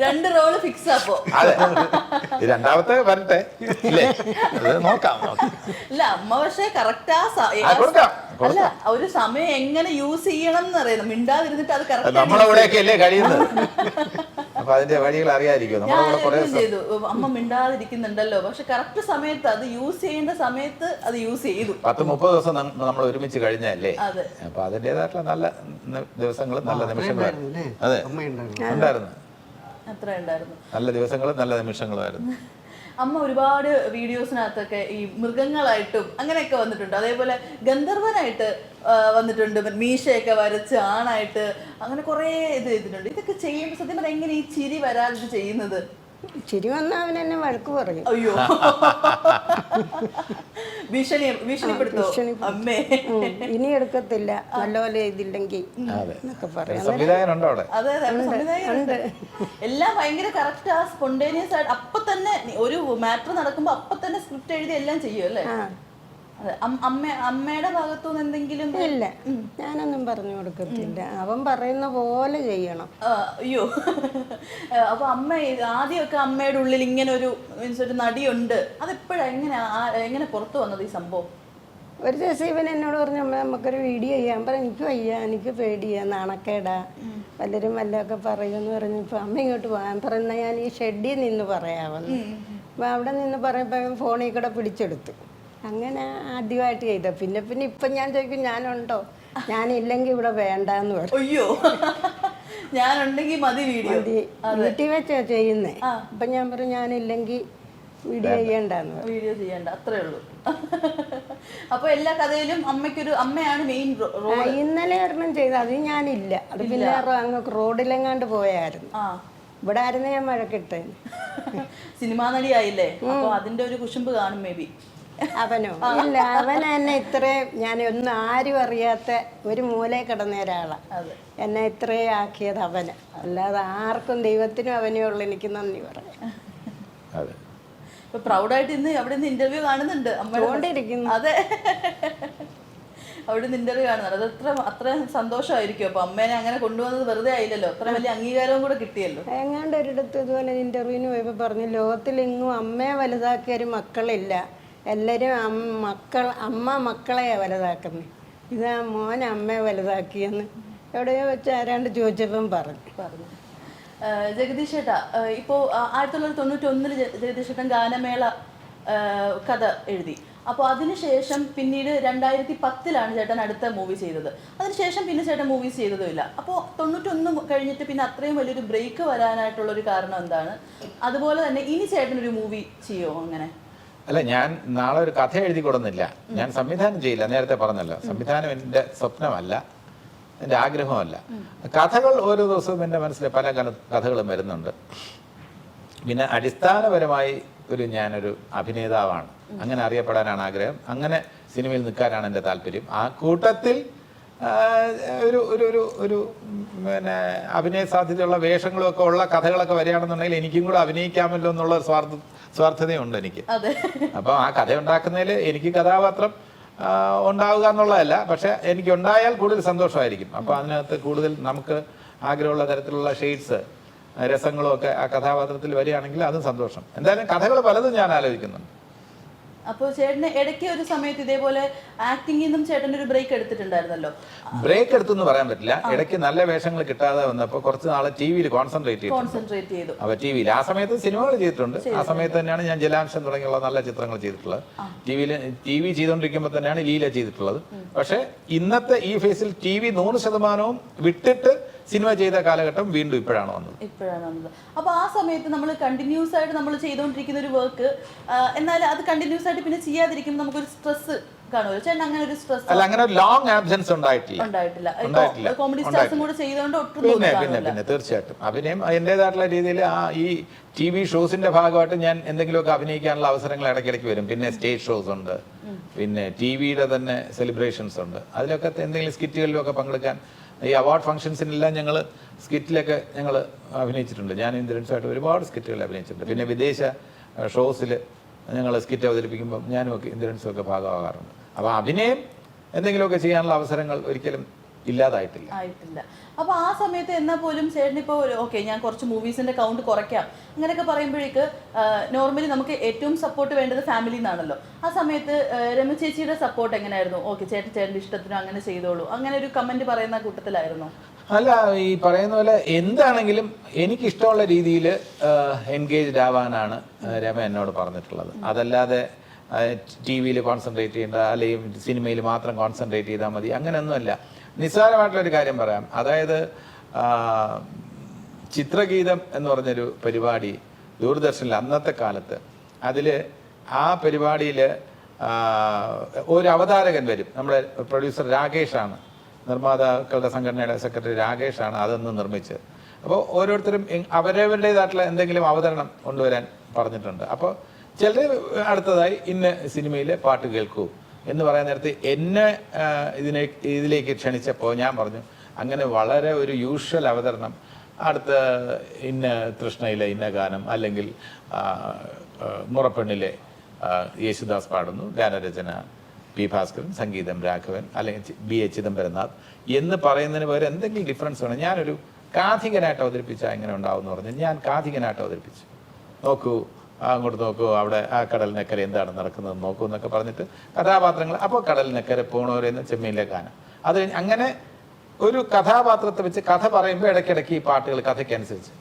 S4: 2 റോള് ഫിക്സ് ആപ്പോ.
S2: അതെ, രണ്ടാമത്തെ വരട്ടെ ഇല്ലേ, നോക്കാം.
S4: അല്ല അമ്മ പക്ഷേ കറക്റ്റ് അല്ല ഒരു സമയം എങ്ങനെ യൂസ് ചെയ്യണം എന്നറിയണം. മിണ്ടാതിരുന്നിട്ട് അത് കറക്റ്റ്
S2: നമ്മളെവിടെയൊക്കെ അല്ലേ കഴിയുന്നത്, അപ്പൊ അതിന്റെ വഴികൾ അറിയാതിരിക്കും.
S4: ചെയ്തു അമ്മ മിണ്ടാതിരിക്കുന്നുണ്ടല്ലോ, പക്ഷെ കറക്റ്റ് സമയത്ത് അത് യൂസ് ചെയ്യേണ്ട സമയത്ത് അത് യൂസ് ചെയ്തു.
S2: 10-30 ദിവസം നമ്മൾ ഒരുമിച്ച് കഴിഞ്ഞല്ലേ, അപ്പൊ അതിന്റേതായിട്ടുള്ള നല്ല ദിവസങ്ങളും നല്ല നിമിഷങ്ങളായിരുന്നു. അതെ ഉണ്ടായിരുന്നു,
S4: അത്ര ഉണ്ടായിരുന്നു.
S2: നല്ല ദിവസങ്ങളും നല്ല നിമിഷങ്ങളായിരുന്നു.
S4: അമ്മ ഒരുപാട് വീഡിയോസിനകത്തൊക്കെ ഈ മൃഗങ്ങളായിട്ടും അങ്ങനെയൊക്കെ വന്നിട്ടുണ്ട്. അതേപോലെ ഗന്ധർവനായിട്ട് വന്നിട്ടുണ്ട്, മീശയൊക്കെ വരച്ച് ആണായിട്ട് അങ്ങനെ കുറേ ഇത് ചെയ്തിട്ടുണ്ട്. ഇതൊക്കെ ചെയ്യുമ്പോൾ സത്യം പറഞ്ഞാൽ എങ്ങനെ ഈ ചിരി വരാതെ ചെയ്യുന്നത്?
S1: ചിരി വന്നാൽ അവൻ എന്നെ വഴക്ക് പറയും.
S4: അയ്യോ, ഭീഷണിപ്പെടുത്തോ അമ്മേ?
S1: ഇനി എടുക്കത്തില്ല നല്ലപോലെ ഇതില്ലെങ്കിൽ എന്നൊക്കെ പറയാം.
S4: അതെ സംവിധായകനുണ്ട്. എല്ലാം ഭയങ്കര കറക്റ്റ്, ആ സ്പോണ്ടേനിയസ് ആയിട്ട് അപ്പൊ തന്നെ ഒരു മാറ്റർ നടക്കുമ്പോ അപ്പൊ തന്നെ സ്ക്രിപ്റ്റ് എഴുതി എല്ലാം ചെയ്യും അല്ലേ? അമ്മയുടെ ഭാഗത്തുനിന്ന് എന്തെങ്കിലും?
S1: ഇല്ല, ഞാനൊന്നും പറഞ്ഞു കൊടുക്കത്തില്ല, അവൻ പറയുന്ന പോലെ ചെയ്യണം.
S4: അയ്യോ, അപ്പൊ അമ്മ ആദ്യമൊക്കെ അമ്മയുടെ ഉള്ളിൽ ഇങ്ങനെ ഒരു നടിയുണ്ട്, അതെപ്പോഴാ എങ്ങനെ പുറത്തു വന്നത് ഈ സംഭവം?
S1: ഒരു ദിവസം ഇവൻ എന്നോട് പറഞ്ഞു അമ്മ നമുക്കൊരു വീഡിയോ ചെയ്യാൻ പറ. എനിക്ക് വയ്യ, എനിക്ക് പേടിയാ, നാണക്കേടാ, പലരും വല്ലതൊക്കെ പറയുമെന്ന് പറഞ്ഞപ്പോൾ അമ്മ ഇങ്ങോട്ട് പോകാൻ പറയുന്ന ഞാൻ ഈ ഷെഡിൽ നിന്ന് പറയാമെന്ന്. അപ്പം അവിടെ നിന്ന് പറയുമ്പോൾ ഫോണിൽ കൂടെ പിടിച്ചെടുത്തു. അങ്ങനെ ആദ്യമായിട്ട് ചെയ്ത. പിന്നെ ഇപ്പം ഞാൻ ചോദിക്കും ഞാനുണ്ടോ, ഞാനില്ലെങ്കിൽ ഇവിടെ വേണ്ടെന്ന് പറയും.
S4: അയ്യോ, ഞാനുണ്ടെങ്കിൽ മതി വീഡിയോ,
S1: വീട്ടിൽ വെച്ചാ ചെയ്യുന്നേ. അപ്പം ഞാൻ പറയും ഞാനില്ലെങ്കിൽ വീഡിയോ ചെയ്യണ്ടെന്ന് പറയും.
S4: വീഡിയോ ചെയ്യണ്ട, അത്രേ ഉള്ളൂ. അപ്പൊ എല്ലാ കഥയിലും അമ്മയാണ് മെയിൻ റോൾ.
S1: ഇന്നലെ ഒരെണ്ണം ചെയ്ത അത് ഞാനില്ല, അത് പിന്നെ അങ്ങ് റോഡിലെങ്ങാണ്ട് പോയായിരുന്നു. ഇവിടെ ആയിരുന്നു ഞാൻ മഴക്കിട്ടേ.
S4: സിനിമാ നടിയായില്ലേ, അപ്പൊ അതിന്റെ ഒരു കുശുമ്പ് കാണും മേ ബി.
S1: അവനോ? ഇല്ല, അവൻ എന്നെ ഇത്രയും ഞാൻ ഒന്നും ആരും അറിയാത്ത ഒരു മൂലയിൽ കിടന്ന ഒരാളാ എന്നെ ഇത്രയും ആക്കിയത് അവന്. അല്ലാതെ ആർക്കും ദൈവത്തിനും അവനേ ഉള്ളു എനിക്ക് നന്ദി പറയാം.
S4: പ്രൗഡായിട്ട് ഇന്ന് അവിടെ നിന്ന് ഇന്റർവ്യൂ കാണുന്നുണ്ട് അമ്മ.
S1: അതെ,
S4: അവിടെ നിന്ന് ഇന്റർവ്യൂ കാണുന്നത്. അത് അത്ര സന്തോഷമായിരിക്കും. അപ്പൊ അമ്മേനെ അങ്ങനെ കൊണ്ടുവന്നത് വെറുതെ ആയില്ലല്ലോ, അത്ര വലിയ അംഗീകാരവും കൂടെ കിട്ടിയല്ലോ.
S1: എങ്ങാണ്ട് ഒരിടത്ത് ഇതുപോലെ ഇന്റർവ്യൂവിന് പോയപ്പോൾ പറഞ്ഞു, ലോകത്തിലെങ്ങും അമ്മയെ വലുതാക്കിയ ഒരു മക്കളില്ല, എല്ലാവരും അമ്മ മക്കളെയാണ് വലുതാക്കുന്നത്, ഇതാ മോൻ അമ്മയെ വലുതാക്കിയെന്ന് എവിടെയോ വെച്ച് ആരാണ്ട് ചോദിച്ചപ്പം പറഞ്ഞു.
S4: ജഗദീഷ് ചേട്ടാ, ഇപ്പോൾ 1991 ജഗദീഷ് ചേട്ടൻ ഗാനമേള കഥ എഴുതി. അപ്പോൾ അതിനുശേഷം പിന്നീട് 2010 ചേട്ടൻ അടുത്ത മൂവി ചെയ്തത്. അതിനുശേഷം പിന്നെ ചേട്ടൻ മൂവീസ് ചെയ്തതുമില്ല. അപ്പോൾ 91 കഴിഞ്ഞിട്ട് പിന്നെ അത്രയും വലിയൊരു ബ്രേക്ക് വരാനായിട്ടുള്ളൊരു കാരണം എന്താണ്? അതുപോലെ തന്നെ ഇനി ചേട്ടൻ ഒരു മൂവി ചെയ്യുമോ? അങ്ങനെ
S2: അല്ല, ഞാൻ നാളെ ഒരു കഥ എഴുതി കൊടുന്നില്ല, ഞാൻ സംവിധാനം ചെയ്യില്ല. നേരത്തെ പറഞ്ഞല്ലോ, സംവിധാനം എൻ്റെ സ്വപ്നമല്ല, എൻ്റെ ആഗ്രഹമല്ല. കഥകൾ ഓരോ ദിവസവും എൻ്റെ മനസ്സിൽ പല കഥകളും വരുന്നുണ്ട്. പിന്നെ അടിസ്ഥാനപരമായി ഞാനൊരു അഭിനേതാവാണ്, അങ്ങനെ അറിയപ്പെടാനാണ് ആഗ്രഹം, അങ്ങനെ സിനിമയിൽ നിൽക്കാനാണ് എൻ്റെ താല്പര്യം. ആ കൂട്ടത്തിൽ ഒരു ഒരു ഒരു പിന്നെ അഭിനയ സാധ്യതയുള്ള വേഷങ്ങളൊക്കെ ഉള്ള കഥകളൊക്കെ വരികയാണെന്നുണ്ടെങ്കിൽ എനിക്കും കൂടെ അഭിനയിക്കാമല്ലോ എന്നുള്ള സ്വാർത്ഥതയുണ്ട് എനിക്ക്. അപ്പോൾ ആ കഥ ഉണ്ടാക്കുന്നതിൽ എനിക്ക് കഥാപാത്രം ഉണ്ടാവുക എന്നുള്ളതല്ല, പക്ഷെ എനിക്ക് ഉണ്ടായാൽ കൂടുതൽ സന്തോഷമായിരിക്കും. അപ്പോൾ അതിനകത്ത് കൂടുതൽ നമുക്ക് ആഗ്രഹമുള്ള തരത്തിലുള്ള ഷെയ്ഡ്സ്, രസങ്ങളും ഒക്കെ ആ കഥാപാത്രത്തിൽ വരികയാണെങ്കിൽ അതും സന്തോഷം. എന്തായാലും കഥകൾ പലതും ഞാൻ ആലോചിക്കുന്നുണ്ട്.
S4: അപ്പോൾ ചേട്ടന് ഇടയ്ക്ക് ഒരു സമയത്ത് ഇതേപോലെ ആക്ടിംഗിൽ നിന്നും ചേട്ടൻ്റെ ഒരു ബ്രേക്ക് എടുത്തിട്ടുണ്ടായിരുന്നല്ലോ.
S2: ബ്രേക്ക് എടുത്തെന്ന് പറയാൻ പറ്റില്ല, ഇടയ്ക്ക് നല്ല വേഷങ്ങൾ കിട്ടാതെ വന്നപ്പോൾ കുറച്ച് നാളെ ടി വിയിൽ കോൺസെൻട്രേറ്റ് ചെയ്തു. അപ്പോൾ ടി വിയിൽ ആ സമയത്ത് സിനിമകൾ ചെയ്തിട്ടുണ്ട്. ആ സമയത്ത് തന്നെയാണ് ഞാൻ ജലാംശം തുടങ്ങിയുള്ള നല്ല ചിത്രങ്ങൾ ചെയ്തിട്ടുള്ളത്. ടി വി ചെയ്തുകൊണ്ടിരിക്കുമ്പോൾ തന്നെയാണ് ലീല ചെയ്തിട്ടുള്ളത്. പക്ഷെ ഇന്നത്തെ ഈ ഫേസിൽ ടി വി 100% വിട്ടിട്ട് സിനിമ ചെയ്ത കാലഘട്ടം വീണ്ടും ഇപ്പോഴാണ് വന്നത്.
S4: അപ്പൊ ആ സമയത്ത് നമ്മൾ കണ്ടിന്യൂസ് ആയിട്ട് നമ്മൾ ചെയ്തുകൊണ്ടിരിക്കുന്ന ഒരു വർക്ക്, എന്നാൽ അത് കണ്ടിന്യൂസ് ആയിട്ട് പിന്നെ ചെയ്യാതിരിക്കുമ്പോൾ നമുക്കൊരു സ്ട്രെസ് കാണുമല്ലോ. ചേട്ടൻ അങ്ങനെ ഒരു സ്ട്രെസ്
S2: അല്ല, അങ്ങനെ ഒരു ലോങ് ആബ്സെൻസ് ഉണ്ടായിട്ടില്ല.
S4: കോമഡി സ്റ്റാർസും കൂടെ ചെയ്തുകൊണ്ട്
S2: പിന്നെ തീർച്ചയായിട്ടും അഭിനയം അതിൻ്റെതായിട്ടുള്ള രീതിയിൽ ഈ ടി വി ഷോസിന്റെ ഭാഗമായിട്ട് ഞാൻ എന്തെങ്കിലുമൊക്കെ അഭിനയിക്കാനുള്ള അവസരങ്ങൾ ഇടയ്ക്കിടയ്ക്ക് വരും. പിന്നെ സ്റ്റേജ് ഷോസ് ഉണ്ട്, പിന്നെ ടി വിയുടെ തന്നെ സെലിബ്രേഷൻസ് ഉണ്ട്. അതിലൊക്കെ എന്തെങ്കിലും സ്കിറ്റുകളിലൊക്കെ പങ്കെടുക്കാൻ, ഈ അവാർഡ് ഫംഗ്ഷൻസിനെല്ലാം ഞങ്ങൾ സ്കിറ്റിലൊക്കെ ഞങ്ങൾ അഭിനയിച്ചിട്ടുണ്ട്. ഞാൻ ഇന്ദ്രൻസുമായിട്ട് ഒരുപാട് സ്കിറ്റുകൾ അഭിനയിച്ചിട്ടുണ്ട്. പിന്നെ വിദേശ ഷോസിൽ ഞങ്ങൾ സ്കിറ്റ് അവതരിപ്പിക്കുമ്പോൾ ഞാനും ഒക്കെ ഇന്ദ്രൻസും ഒക്കെ ഭാഗമാകാറുണ്ട്. അപ്പോൾ അഭിനയം എന്തെങ്കിലുമൊക്കെ ചെയ്യാനുള്ള അവസരങ്ങൾ ഒരിക്കലും ഇല്ലാതായിട്ടില്ല.
S4: അപ്പൊ ആ സമയത്ത് എന്നാൽ പോലും ചേട്ടൻ ഇപ്പോൾ ഓക്കെ ഞാൻ കുറച്ച് മൂവീസിന്റെ കൗണ്ട് കുറയ്ക്കാം അങ്ങനെയൊക്കെ പറയുമ്പോഴേക്ക് നോർമലി നമുക്ക് ഏറ്റവും സപ്പോർട്ട് വേണ്ടത് ഫാമിലി നിന്നാണല്ലോ. ആ സമയത്ത് രമ ചേച്ചിയുടെ സപ്പോർട്ട് എങ്ങനെയായിരുന്നു? ഓക്കെ ചേട്ടൻ്റെ ഇഷ്ടത്തിനും അങ്ങനെ ചെയ്തോളൂ, അങ്ങനെ ഒരു കമന്റ് പറയുന്ന കൂട്ടത്തിലായിരുന്നു?
S2: അല്ല, ഈ പറയുന്ന പോലെ എന്താണെങ്കിലും എനിക്കിഷ്ടമുള്ള രീതിയിൽ എൻഗേജ്ഡ് ആവാനാണ് രമ എന്നോട് പറഞ്ഞിട്ടുള്ളത്. അതല്ലാതെ ടി വിയിൽ കോൺസെൻട്രേറ്റ് ചെയ്യേണ്ട, അല്ലെങ്കിൽ സിനിമയിൽ മാത്രം കോൺസെൻട്രേറ്റ് ചെയ്താൽ മതി, അങ്ങനെയൊന്നുമല്ല. നിസ്സാരമായിട്ടുള്ളൊരു കാര്യം പറയാം. അതായത് ചിത്രഗീതം എന്ന് പറഞ്ഞൊരു പരിപാടി ദൂരദർശനിൽ അന്നത്തെ കാലത്ത്, അതിൽ ആ പരിപാടിയിൽ ഒരു അവതാരകൻ വരും. നമ്മുടെ പ്രൊഡ്യൂസർ രാകേഷാണ്, നിർമ്മാതാക്കളുടെ സംഘടനയുടെ സെക്രട്ടറി രാകേഷാണ് അതൊന്ന് നിർമ്മിച്ചത്. അപ്പോൾ ഓരോരുത്തരും അവരവരുടേതായിട്ടുള്ള എന്തെങ്കിലും അവതരണം കൊണ്ടുവരാൻ പറഞ്ഞിട്ടുണ്ട്. അപ്പോൾ ചിലർ അടുത്തതായി ഇന്ന സിനിമയിലെ പാട്ട് കേൾക്കൂ എന്ന് പറയാൻ നേരത്തെ എന്നെ ഇതിലേക്ക് ക്ഷണിച്ചപ്പോൾ ഞാൻ പറഞ്ഞു, അങ്ങനെ വളരെ ഒരു യൂഷ്വൽ അവതരണം, അടുത്ത ഇന്ന തൃഷ്ണയിലെ ഇന്ന ഗാനം, അല്ലെങ്കിൽ മുറപ്പെണ്ണിലെ യേശുദാസ് പാടുന്നു, ഗാനരചന പി ഭാസ്കരൻ, സംഗീതം രാഘവൻ, അല്ലെങ്കിൽ BA ചിദംബരനാഥ് എന്ന് പറയുന്നതിന് പകരം എന്തെങ്കിലും ഡിഫറൻസ് വേണം. ഞാനൊരു കാഥികനായിട്ട് അവതരിപ്പിച്ചാൽ എങ്ങനെ ഉണ്ടാവും എന്ന് പറഞ്ഞ് ഞാൻ കാഥികനായിട്ട് അവതരിപ്പിച്ചു. നോക്കൂ, അങ്ങോട്ട് നോക്കൂ, അവിടെ ആ കടലിനക്കരെ എന്താണ് നടക്കുന്നത് നോക്കൂ എന്നൊക്കെ പറഞ്ഞിട്ട് കഥാപാത്രങ്ങൾ, അപ്പോൾ കടലിനക്കരെ പോണവരെന്ന് ചെമ്മീനിലെ ഗാനം. അത് അങ്ങനെ ഒരു കഥാപാത്രത്തെ വെച്ച് കഥ പറയുമ്പോൾ ഇടയ്ക്കിടയ്ക്ക് ഈ പാട്ടുകൾ കഥയ്ക്കനുസരിച്ച്,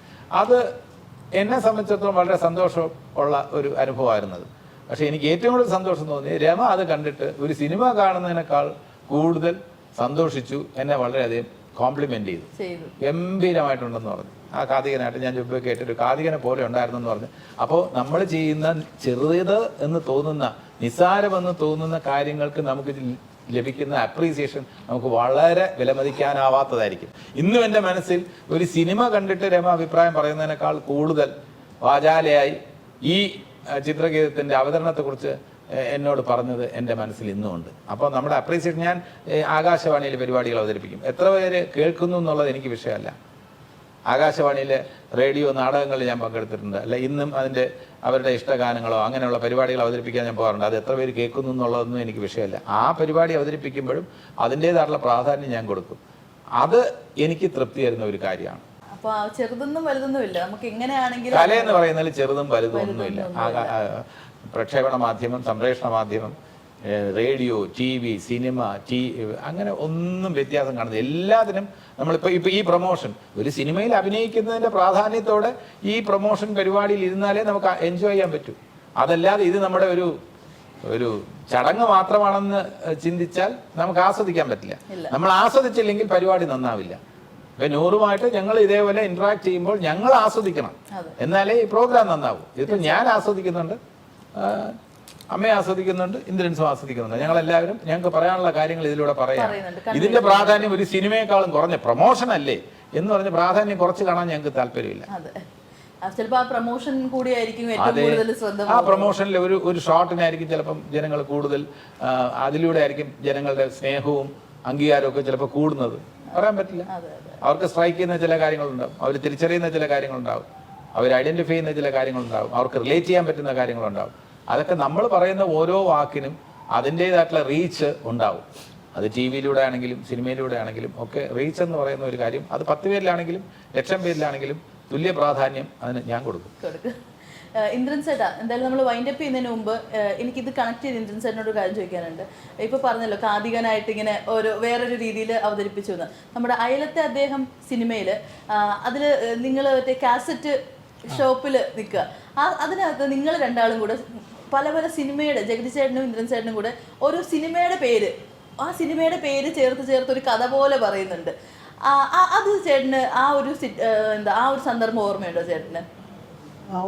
S2: അത് എന്നെ സംബന്ധിച്ചിടത്തോളം വളരെ സന്തോഷം ഉള്ള ഒരു അനുഭവമായിരുന്നത്. പക്ഷെ എനിക്ക് ഏറ്റവും കൂടുതൽ സന്തോഷം തോന്നി രമ അത് കണ്ടിട്ട് ഒരു സിനിമ കാണുന്നതിനേക്കാൾ കൂടുതൽ സന്തോഷിച്ചു, എന്നെ വളരെയധികം കോംപ്ലിമെന്റ് ചെയ്തു. ഗംഭീരമായിട്ടുണ്ടെന്ന് പറഞ്ഞു. ആ കാതികനായിട്ട് ഞാൻ ചുമ്പ കേട്ടൊരു കാതികനെ പോലെ ഉണ്ടായിരുന്നെന്ന് പറഞ്ഞു. അപ്പോൾ നമ്മൾ ചെയ്യുന്ന ചെറുത് എന്ന് തോന്നുന്ന, നിസ്സാരമെന്ന് തോന്നുന്ന കാര്യങ്ങൾക്ക് നമുക്ക് ലഭിക്കുന്ന അപ്രീസിയേഷൻ നമുക്ക് വളരെ വിലമതിക്കാനാവാത്തതായിരിക്കും. ഇന്നും എൻ്റെ മനസ്സിൽ ഒരു സിനിമ കണ്ടിട്ട് രമ അഭിപ്രായം പറയുന്നതിനേക്കാൾ കൂടുതൽ വാചാലയായി ഈ ചിത്രഗീതത്തിൻ്റെ അവതരണത്തെക്കുറിച്ച് എന്നോട് പറഞ്ഞത് എൻ്റെ മനസ്സിൽ ഇന്നുമുണ്ട്. അപ്പോൾ നമ്മുടെ അപ്രീസിയേഷൻ, ഞാൻ ആകാശവാണിയിൽ പരിപാടികൾ അവതരിപ്പിക്കും, എത്ര പേര് കേൾക്കുന്നു എന്നുള്ളത് എനിക്ക് വിഷയമല്ല. ആകാശവാണിയിലെ റേഡിയോ നാടകങ്ങളിൽ ഞാൻ പങ്കെടുത്തിട്ടുണ്ട്. അല്ല ഇന്നും അതിൻ്റെ അവരുടെ ഇഷ്ടഗാനങ്ങളോ അങ്ങനെയുള്ള പരിപാടികൾ അവതരിപ്പിക്കാൻ ഞാൻ പോകാറുണ്ട്. അത് എത്ര പേര് കേൾക്കുന്നു എന്നുള്ളതൊന്നും എനിക്ക് വിഷയമല്ല. ആ പരിപാടി അവതരിപ്പിക്കുമ്പോഴും അതിൻ്റേതായിട്ടുള്ള പ്രാധാന്യം ഞാൻ കൊടുക്കും. അത് എനിക്ക് തൃപ്തി തരുന്ന ഒരു കാര്യമാണ്.
S4: അപ്പൊ ചെറുതൊന്നും വലുതൊന്നും ഇല്ല, നമുക്ക് എങ്ങനെയാണെങ്കിലും
S2: കല എന്ന് പറയുന്നതിൽ ചെറുതും വലുതും ഒന്നുമില്ല. പ്രക്ഷേപണ മാധ്യമം, സംപ്രേഷണ മാധ്യമം, റേഡിയോ, TV, സിനിമ, അങ്ങനെ ഒന്നും വ്യത്യാസം കാണുന്നത്. എല്ലാത്തിനും നമ്മളിപ്പോൾ ഈ പ്രൊമോഷൻ, ഒരു സിനിമയിൽ അഭിനയിക്കുന്നതിൻ്റെ പ്രാധാന്യത്തോടെ ഈ പ്രൊമോഷൻ പരിപാടിയിൽ ഇരുന്നാലേ നമുക്ക് എൻജോയ് ചെയ്യാൻ പറ്റൂ. അതല്ലാതെ ഇത് നമ്മുടെ ഒരു ചടങ്ങ് മാത്രമാണെന്ന് ചിന്തിച്ചാൽ നമുക്ക് ആസ്വദിക്കാൻ പറ്റില്ല. നമ്മൾ ആസ്വദിച്ചില്ലെങ്കിൽ പരിപാടി നന്നാവില്ല. ഇപ്പം നൂറുമായിട്ട് ഞങ്ങൾ ഇതേപോലെ ഇന്ററാക്ട് ചെയ്യുമ്പോൾ ഞങ്ങൾ ആസ്വദിക്കണം, എന്നാലേ ഈ പ്രോഗ്രാം നന്നാവും. ഇതിപ്പോൾ ഞാൻ ആസ്വദിക്കുന്നുണ്ട്, അമ്മയെ ആസ്വദിക്കുന്നുണ്ട്, ഇന്ദ്രൻസും ആസ്വദിക്കുന്നുണ്ട്. ഞങ്ങളെല്ലാവരും ഞങ്ങൾക്ക് പറയാനുള്ള കാര്യങ്ങൾ ഇതിലൂടെ പറയാം. ഇതിന്റെ പ്രാധാന്യം ഒരു സിനിമയെക്കാളും കുറഞ്ഞ പ്രൊമോഷൻ അല്ലേ എന്ന് പറഞ്ഞ് പ്രാധാന്യം കുറച്ച് കാണാൻ ഞങ്ങൾക്ക് താല്പര്യമില്ല.
S4: ചിലപ്പോൾ ആ പ്രൊമോഷൻ കൂടിയായിരിക്കും ഏറ്റവും കൂടുതൽ ശ്രദ്ധ.
S2: ആ പ്രൊമോഷനിൽ ഒരു ഷോട്ടിനായിരിക്കും ചിലപ്പം ജനങ്ങൾ കൂടുതൽ, അതിലൂടെ ആയിരിക്കും ജനങ്ങളുടെ സ്നേഹവും അംഗീകാരവും ഒക്കെ ചിലപ്പോൾ കൂടുന്നത്. പറയാൻ പറ്റില്ല. അവർക്ക് സ്ട്രൈക്ക് ചെയ്യുന്ന ചില കാര്യങ്ങളുണ്ടാവും, അവർ തിരിച്ചറിയുന്ന ചില കാര്യങ്ങളുണ്ടാവും, അവർ ഐഡന്റിഫൈ ചെയ്യുന്ന ചില കാര്യങ്ങളുണ്ടാവും, അവർക്ക് റിലേറ്റ് ചെയ്യാൻ പറ്റുന്ന കാര്യങ്ങളുണ്ടാവും. അതൊക്കെ നമ്മൾ പറയുന്ന ഓരോ വാക്കിനും അതിൻ്റേതായിട്ടുള്ള റീച്ച് ഉണ്ടാവും. അത് TV-യിലൂടെ ആണെങ്കിലും സിനിമയിലൂടെ ആണെങ്കിലും ഒക്കെ റീച്ച് എന്ന് പറയുന്ന ഒരു കാര്യം, അത് 10 പേരിലാണെങ്കിലും 1,00,000 പേരിലാണെങ്കിലും തുല്യ പ്രാധാന്യം അതിന് ഞാൻ കൊടുക്കും.
S4: ഇന്ദ്രൻ ചേട്ടാ, എന്തായാലും നമ്മൾ വൈൻഡപ്പ് ചെയ്യുന്നതിന് മുമ്പ് എനിക്കിത് കണക്ട് ചെയ്ത് ഇന്ദ്രൻ ചേട്ടനോട് ഒരു കാര്യം ചോദിക്കാനുണ്ട്. ഇപ്പോൾ പറഞ്ഞല്ലോ കാതികനായിട്ട് ഇങ്ങനെ വേറൊരു രീതിയിൽ അവതരിപ്പിച്ചു എന്ന്. നമ്മുടെ അയലത്തെ അദ്ദേഹം സിനിമയിൽ അതിൽ നിങ്ങൾ മറ്റേ കാസറ്റ് ഷോപ്പിൽ നിൽക്കുക, അതിനകത്ത് നിങ്ങൾ രണ്ടാളും കൂടെ പല പല സിനിമയുടെ, ജഗതി ചേട്ടനും ഇന്ദ്രൻ ചേട്ടനും കൂടെ ഒരു സിനിമയുടെ പേര്, ആ സിനിമയുടെ പേര് ചേർത്ത് ഒരു കഥ പോലെ പറയുന്നുണ്ട്. അത് ചേട്ടന് ആ ഒരു സന്ദർഭം ഓർമ്മയുണ്ടോ ചേട്ടന്?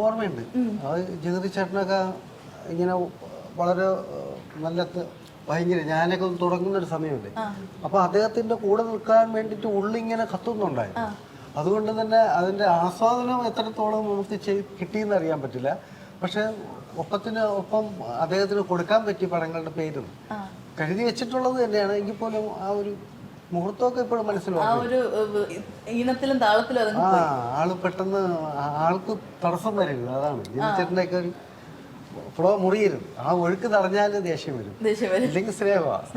S3: ഓർമ്മയുണ്ട്. അത് ജഗതി ചേട്ടനൊക്കെ ഇങ്ങനെ വളരെ നല്ല ഭയങ്കര, ഞാനൊക്കെ തുടങ്ങുന്നൊരു സമയമുണ്ട്. അപ്പോൾ അദ്ദേഹത്തിൻ്റെ കൂടെ നിൽക്കാൻ വേണ്ടിയിട്ട് ഉള്ളിങ്ങനെ കത്തുന്നുണ്ടായിരുന്നു. അതുകൊണ്ട് തന്നെ അതിൻ്റെ ആസ്വാദനം എത്രത്തോളം നമുക്ക് കിട്ടിയെന്ന് അറിയാൻ പറ്റില്ല. പക്ഷെ ഒപ്പം അദ്ദേഹത്തിന് കൊടുക്കാൻ പറ്റിയ പടങ്ങളുടെ പേരും കരുതി വെച്ചിട്ടുള്ളത് തന്നെയാണ്. എങ്കിൽ പോലും ആ ഒരു മുഹൂർത്തമൊക്കെ ഇപ്പോഴും മനസ്സിലാവും. ആള് പെട്ടെന്ന് ആൾക്ക് തടസ്സം വരരുത്, അതാണ് ജനിച്ചേട്ടൻ്റെയൊക്കെ ഒരു ഫ്ലോ മുറിയരുത്. ആ ഒഴുക്ക് തടഞ്ഞാൽ ദേഷ്യം വരും, ഇല്ലെങ്കിൽ സ്നേഹമാണ്.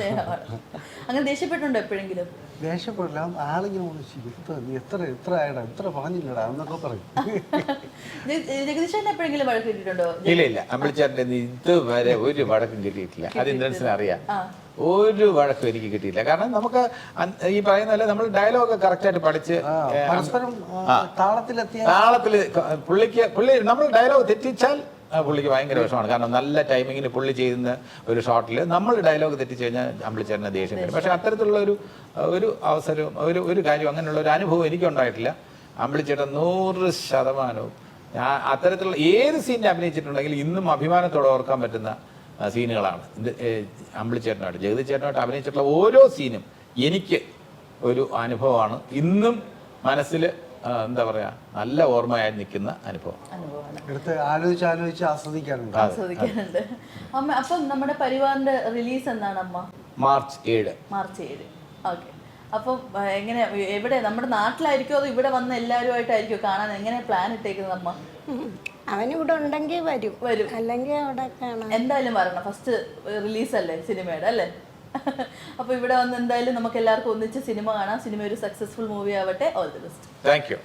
S4: അങ്ങനെ ദേഷ്യപ്പെട്ടുണ്ടോ എപ്പോഴെങ്കിലും?
S3: ദേഷ്യപ്പെടില്ല. ആളിങ്ങനെ എത്ര ആയടാ, ഇത്ര പറഞ്ഞില്ലടാ എന്നൊക്കെ പറയും.
S4: ജഗദീശൻ എപ്പോഴെങ്കിലും വഴക്ക് കിട്ടിയിട്ടുണ്ടോ?
S2: ഇല്ല, അമ്പിളിച്ചേട്ടൻ്റെ ഇതുവരെ ഒരു വഴക്കും കിട്ടിയിട്ടില്ല. അത് ഇന്ദ്രൻസിന് അറിയാം. ഒരു വഴക്കും എനിക്ക് കിട്ടിയില്ല. കാരണം നമുക്ക് ഈ പറയുന്ന പോലെ നമ്മൾ ഡയലോഗ് കറക്റ്റായിട്ട് പഠിച്ച് താളത്തിൽ പുള്ളി നമ്മൾ ഡയലോഗ് തെറ്റിച്ചാൽ പുള്ളിക്ക് ഭയങ്കര വിഷമമാണ്. കാരണം നല്ല ടൈമിങ്ങിന് പുള്ളി ചെയ്യുന്ന ഒരു ഷോട്ടിൽ നമ്മൾ ഡയലോഗ് തെറ്റിച്ച് കഴിഞ്ഞാൽ അമ്പിളിച്ചേട്ടന് ദേഷ്യം വരും. പക്ഷെ അത്തരത്തിലുള്ള ഒരു അവസരവും ഒരു കാര്യം അങ്ങനെയുള്ള ഒരു അനുഭവം എനിക്കുണ്ടായിട്ടില്ല. അമ്പിളിച്ചേട്ടൻ 100% അത്തരത്തിലുള്ള ഏത് സീനിൽ അഭിനയിച്ചിട്ടുണ്ടെങ്കിൽ ഇന്നും അഭിമാനത്തോടെ ഓർക്കാൻ പറ്റുന്ന സീനുകളാണ് അമ്പിളിച്ചേട്ടനായിട്ട് ജഗതി ചേട്ടനായിട്ട് അഭിനയിച്ചിട്ടുള്ള ഓരോ സീനും എനിക്ക് ഒരു അനുഭവമാണ്. ഇന്നും മനസ്സിൽ എന്താ പറയാ, നല്ല ഓർമ്മയായി നിൽക്കുന്ന അനുഭവം.
S3: ആലോചിച്ച് ആസ്വദിക്കാറുണ്ട്.
S4: അമ്മ, അപ്പം നമ്മുടെ പരിവാറിന്റെ റിലീസ് എന്നാണ് അമ്മ?
S2: മാർച്ച് 7.
S4: ഓക്കെ. അപ്പം എങ്ങനെ, എവിടെ, നമ്മുടെ നാട്ടിലായിരിക്കും അതോ ഇവിടെ വന്ന് എല്ലാവരുമായിട്ടായിരിക്കും കാണാൻ? എങ്ങനെ പ്ലാൻ ഇട്ടേക്കുന്നത് അമ്മ?
S1: അവനിവിടെ ഉണ്ടെങ്കിൽ വരും, അല്ലെങ്കിൽ അവിടെ കാണാം.
S4: എന്തായാലും വരണം, ഫസ്റ്റ് റിലീസല്ലേ സിനിമയുടെ, അല്ലേ? അപ്പോൾ ഇവിടെ വന്ന് എന്തായാലും നമുക്ക് എല്ലാവർക്കും ഒന്നിച്ച് സിനിമ കാണാം. സിനിമ ഒരു സക്സസ്ഫുൾ മൂവി ആവട്ടെ. All the best.
S2: Thank you.